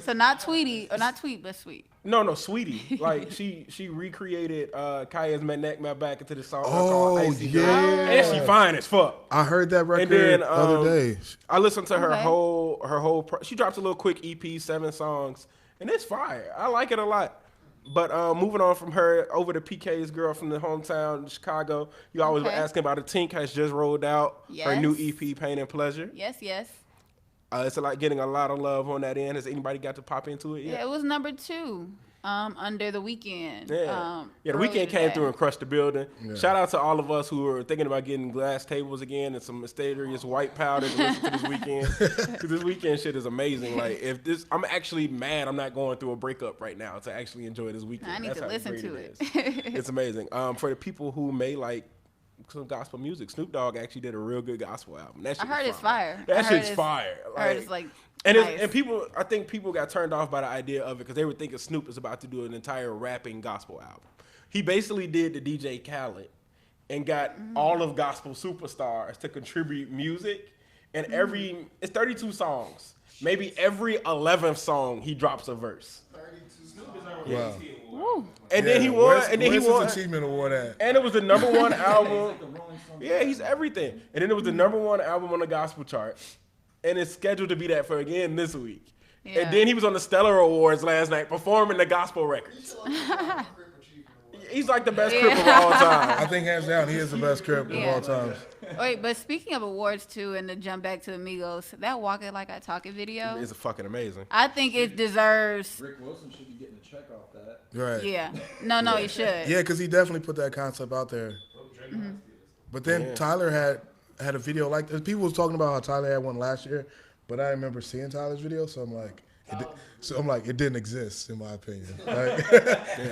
So not Tweety, or not Tweet, but Sweet. No, Sweetie. Like she recreated Kaya's Neck My Back into the song called Icy Girl. And she fine as fuck. I heard that record the other day. I listened to her whole she dropped a little quick EP, 7 songs, and it's fire. I like it a lot. But moving on from her over to PK's girl from the hometown, Chicago. You always were asking about it. Tink has just rolled out her new EP, Pain and Pleasure. Yes. It's getting a lot of love on that end. Has anybody got to pop into it yet? Yeah, it was number 2 under The Weeknd. The Weeknd came through and crushed the building. Yeah. Shout out to all of us who are thinking about getting glass tables again and some mysterious white powder to listen to this weekend. Because this weekend shit is amazing. Like I'm actually mad I'm not going through a breakup right now to actually enjoy this weekend. I need to listen to it. It's amazing. For the people who may like some gospel music, Snoop Dogg actually did a real good gospel album. That shit I heard it's fire. That shit's fire. I heard it's like And Nice. and people, I think people got turned off by the idea of it because they were thinking Snoop is about to do an entire rapping gospel album. He basically did the DJ Khaled and got all of gospel superstars to contribute music. And it's 32 songs. Maybe every 11th song he drops a verse. Wow. Woo. And then he won. And then he Where's won. his achievement award at? And it was the number one album. Yeah, he's everything. And then it was the number one album on the gospel chart. And it's scheduled to be that for again this week. Yeah. And then he was on the Stellar Awards last night performing the gospel records. He's like the best Crip of all time. I think hands down, he is the best Crip of all time. Wait, but speaking of awards too, and to jump back to Amigos, that "Walk It Like I Talk It" video, It's fucking amazing. I think it deserves. Rick Wilson should be getting a check off that. Right. Yeah, no, he should. Yeah, because he definitely put that concept out there. But then Tyler had a video like this. People was talking about how Tyler had one last year, but I remember seeing Tyler's video, so I'm like, it didn't exist in my opinion. Like,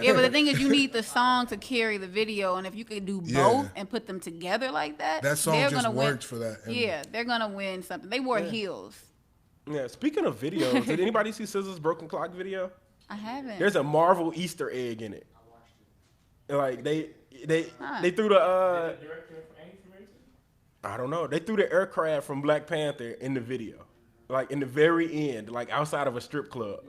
Yeah, but the thing is, you need the song to carry the video, and if you could do both and put them together like that, that song they're just gonna worked win. for that. And Yeah, they're gonna win something. They wore heels. Yeah, speaking of videos, did anybody see SZA's Broken Clock video? I haven't. There's a Marvel Easter egg in it. Like they threw the I don't know. They threw the aircraft from Black Panther in the video. Like in the very end, like outside of a strip club.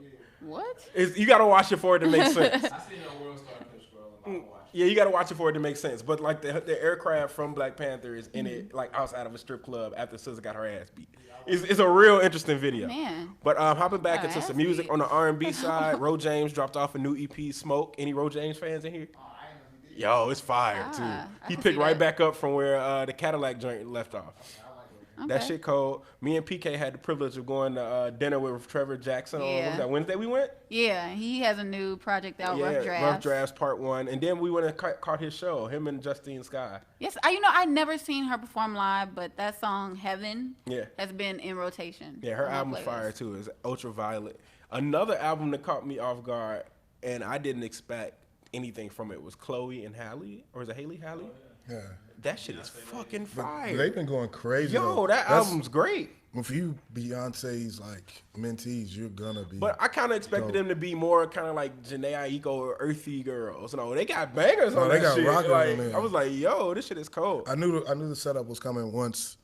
What? You gotta watch it for it to make sense. I seen a World Star Clip scrolling. Yeah, you gotta watch it for it to make sense. But like the aircraft from Black Panther is in it, like outside of a strip club after SZA got her ass beat. It's a real interesting video. Man. But hopping back Her into ass some music beat. on the R&B side, Ro James dropped off a new EP, Smoke. Any Ro James fans in here? Yo, it's fire too. I He can picked see right that. back up from where the Cadillac joint left off. That Okay. shit cold. Me and PK had the privilege of going to dinner with Trevor Jackson on what Yeah. was that, Wednesday we went? Yeah, he has a new project out, Rough Drafts. Rough Drafts Part 1. And then we went and caught his show, him and Justine Skye. Yes, I never seen her perform live, but that song "Heaven" Yeah. has been in rotation. Yeah, her on my album's playlist. fire too. It's Ultraviolet. Another album that caught me off guard, and I didn't expect anything from it, was Chloe and Halle. Or is it Haley? yeah. That shit is fucking fire. They've been going crazy. Yo, though. that That's- album's great. If you Beyonce's like mentees, you're gonna be. But I kind of expected dope. them to be more kind of like Janae Aiko or Earthy Girls. No, they got bangers on they that got shit. rockers Like, on there. I was like, yo, this shit is cold. I knew the setup was coming once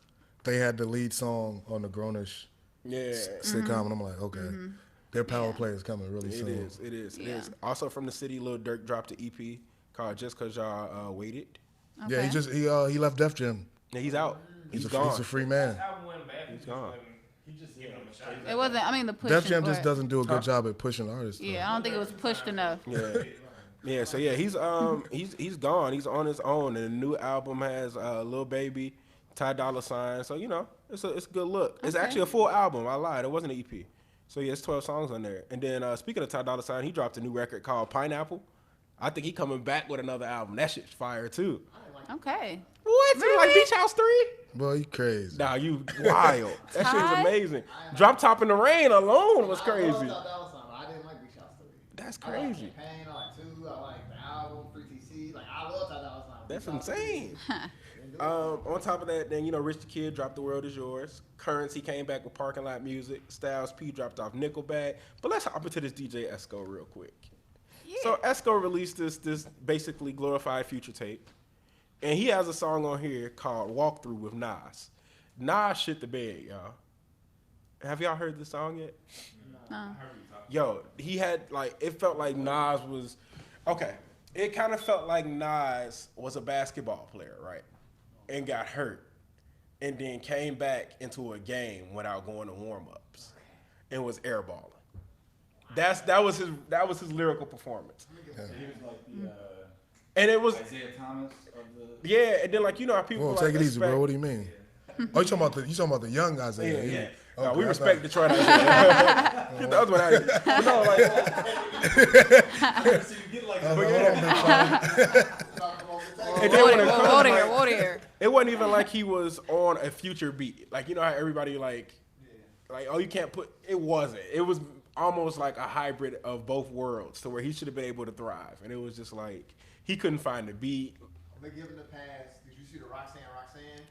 they had the lead song on the Grownish Yeah, sitcom, and I'm like, okay, their power play is coming really it soon. is. It is. It is. Also from the city, Lil Durk dropped an EP called Just Cause Y'all Waited. Yeah, he left Def Jam. Yeah, he's out. He's He's gone. a free man. Album wasn't bad. He's gone. He just giving him a shot. It wasn't. I mean, the push. Def Jam just doesn't do a good job at pushing artists. though. Yeah, I don't think it was pushed enough. Yeah. Yeah, so yeah, he's gone. He's on his own, and the new album has Lil Baby, Ty Dolla $ign. So you know, it's a good look. It's Okay. actually a full album. I lied, it wasn't an EP. So yeah, it's 12 songs on there. And then speaking of Ty Dolla $ign, he dropped a new record called Pineapple. I think he coming back with another album. That shit's fire too. Okay. What? You like Beach House 3? Boy, you crazy. Nah, you wild. That shit was Ty? amazing. Drop Top in the Rain alone was crazy. I didn't like Beach House 3. That's I like crazy. Campaign, I like 2, I like the album, Free TC. Like, I love Ty Dolla $ign. That's Beach House 3. insane. On top of that, then, you know, Rich the Kid dropped The World Is Yours. Currency came back with Parking Lot Music. Styles P dropped off Nickelback. But let's hop into this DJ Esco real quick. So Esco released this basically glorified Future tape. And he has a song on here called Walkthrough with Nas. Nas shit the bed, y'all. Have y'all heard this song yet? No. Yo, he had, like, it felt like Nas was, okay, it kind of felt like Nas was a basketball player, right? And got hurt. And then came back into a game without going to warm-ups. And was airballing. That was his lyrical performance. He was like the And it was, Isaiah Thomas of the. yeah, and then like, you know how people Whoa, like take it easy, bro. respect- What do you mean? Oh, you talking about the young guys? Yeah, yeah. No, Okay, we I respect thought- Detroit. Get the other one out of here. But no, like, So you get like. but yeah. And then when it comes, like, Whoa there. it wasn't even like he was on a Future beat. Like, you know how everybody like, oh, you can't put. It wasn't. It was almost like a hybrid of both worlds, to where he should have been able to thrive. And it was just like he couldn't find the beat. They giving the pass. Did you see the Roxanne?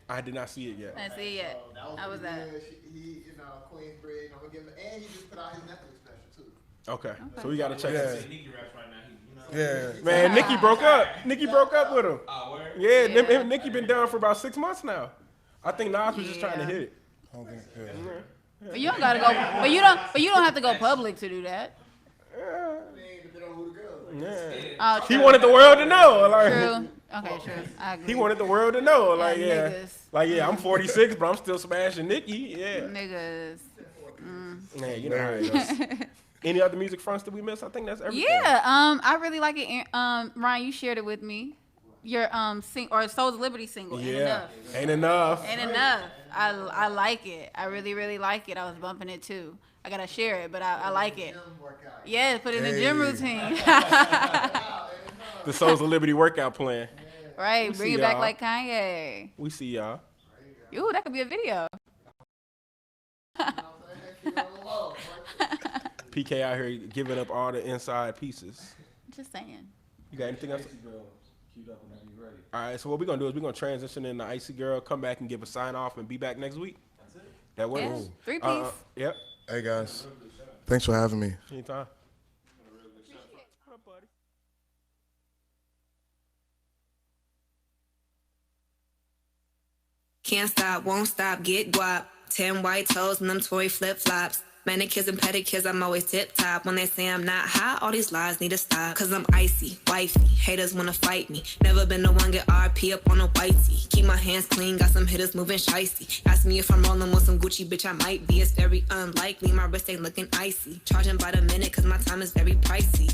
I did not see it yet. I didn't see it yet. So that was How was pretty that? good. He, Queensbridge. I'm gonna give him, and he just put out his Netflix special too. Okay. So we gotta check Yeah. it. Nikki raps right now. Yeah. Man, Nikki broke up. Nikki broke up with him. Oh, word? Yeah, Yeah. him and Nikki been down for about 6 months now. I think Nas was just trying to Yeah. hit it. I don't think, yeah. But you don't gotta go. But you don't have to go public to do that. Depending on who the girl is. Yeah. Oh, He true. wanted the world to know. Like, True. Okay, true. I agree. he wanted the world to know. Like, yeah. Niggas. Like, yeah, I'm 46, but I'm still smashing Nikki. Yeah. Niggas. Yeah, you know how it goes. Any other music fronts that we missed? I think that's everything. Yeah. I really like it. Ryan, you shared it with me. Your Soul's Liberty single. Ain't Yeah. Enough. Ain't enough. Ain't enough. I like it. I really, really like it. I was bumping it too. I gotta share it, but I like it. Yeah, put it in the gym routine. The Souls of Liberty workout plan. Right, We bring see it back y'all. like Kanye. We see y'all. Ooh, that could be a video. PK out here giving up all the inside pieces. Just saying. You got anything else? Queued up whenever you're ready. All right, so what we're going to do is we're going to transition into Icy Girl, come back and give a sign off and be back next week. That's it. That works? Yes. 3-piece. Yep. Hey guys, thanks for having me. Anytime. Can't stop, won't stop, get guap. 10 white toes and them Tory flip-flops. Manicures and pedicures, I'm always tip-top. When they say I'm not hot, all these lies need to stop. Cause I'm icy, wifey, haters wanna fight me. Never been the one get RP up on a whitey. Keep my hands clean, got some hitters moving shicey. Ask me if I'm rolling with some Gucci, bitch, I might be. It's very unlikely, my wrist ain't looking icy. Charging by the minute, cause my time is very pricey.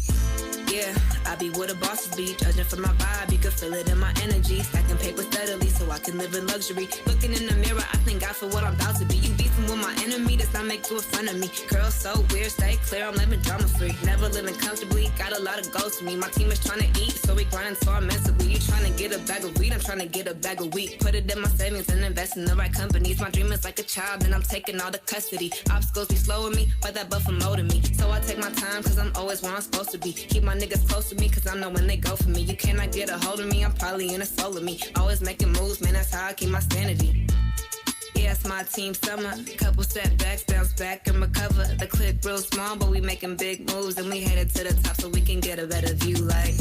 Yeah, I be where the bosses be. Judging from my vibe, you can feel it in my energy. Stacking paper steadily so I can live in luxury. Looking in the mirror, I thank God for what I'm about to be. You beefing with my enemy, does not make you a friend of me. Girl, so weird, stay clear, I'm living drama free. Never living comfortably, got a lot of goals for me. My team is trying to eat, so we grinding so immensely. You trying to get a bag of weed, I'm trying to get a bag of wheat. Put it in my savings and invest in the right companies. My dream is like a child, and I'm taking all the custody. Obstacles be slowing me, but that buffer molding me. So I take my time, cause I'm always where I'm supposed to be. Keep my niggas close to me, cause I know when they go for me. You cannot get a hold of me, I'm probably in a soul of me. Always making moves, man, that's how I keep my sanity. Yeah, it's my team summer. Couple setbacks, bounce back and recover. The clip real small, but we making big moves. And we headed to the top so we can get a better view like.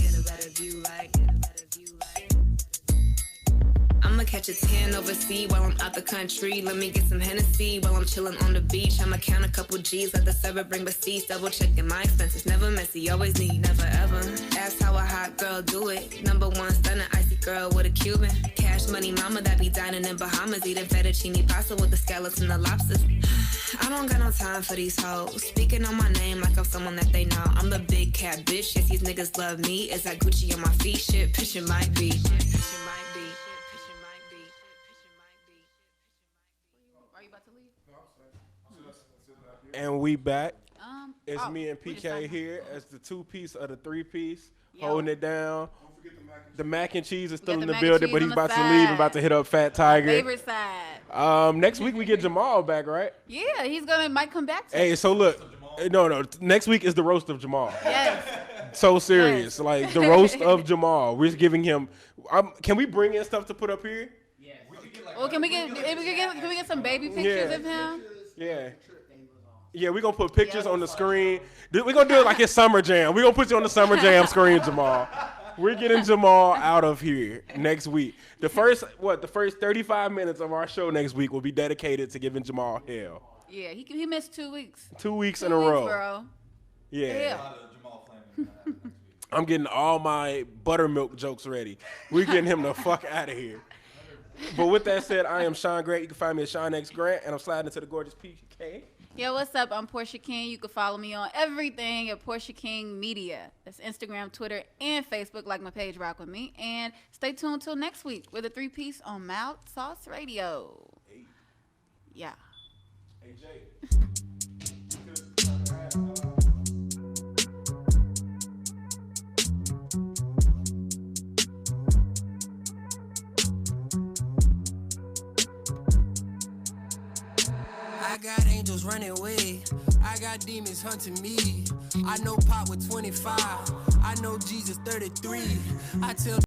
I'ma catch a tan overseas while I'm out the country. Let me get some Hennessy while I'm chilling on the beach. I'ma count a couple G's, let the server bring receipts. Double checking my expenses, never messy, always need, never ever. Ask how a hot girl do it. Number one stunner, icy girl with a Cuban. Cash money mama that be dining in Bahamas. Eating fettuccine pasta with the scallops and the lobsters. I don't got no time for these hoes. Speaking on my name like I'm someone that they know. I'm the big cat bitch, yes these niggas love me. Is that Gucci on my feet? Shit, pitch it might be. And we back. It's oh, me and we just PK talking. here as the 2-piece of the 3-piece, Yo. holding it down. The mac and cheese is still got in the the mac and building, cheese but on he's the about to leave. side. I'm about to hit up Fat Tiger. Favorite side. Next week we get Jamal back, right? Yeah, might come back to Hey, so look, no. Next week is the roast of Jamal. Yes. So serious, like the roast of Jamal. We're giving him. Can we bring in stuff to put up here? Well, can we get some baby pictures of him? Yeah. Yeah, we're gonna put pictures on the screen. We're gonna do it like it's Summer Jam. We're gonna put you on the Summer Jam screen, Jamal. We're getting Jamal out of here next week. The first 35 minutes of our show next week will be dedicated to giving Jamal hell. Yeah, he missed 2 weeks. 2 weeks 2 in a weeks, row. bro. Yeah. I'm getting all my buttermilk jokes ready. We're getting him the fuck out of here. But with that said, I am Shawn Grant. You can find me at Shawn X Grant, and I'm sliding into the gorgeous PK. Yo, what's up? I'm Portia King. You can follow me on everything at Portia King Media. That's Instagram, Twitter, and Facebook, like my page, Rock With Me. And stay tuned till next week with a 3-piece on Mouth Sauce Radio. Yeah. Hey, Jay. I got angels running away. I got demons hunting me. I know Pop with 25. I know Jesus 33. I tell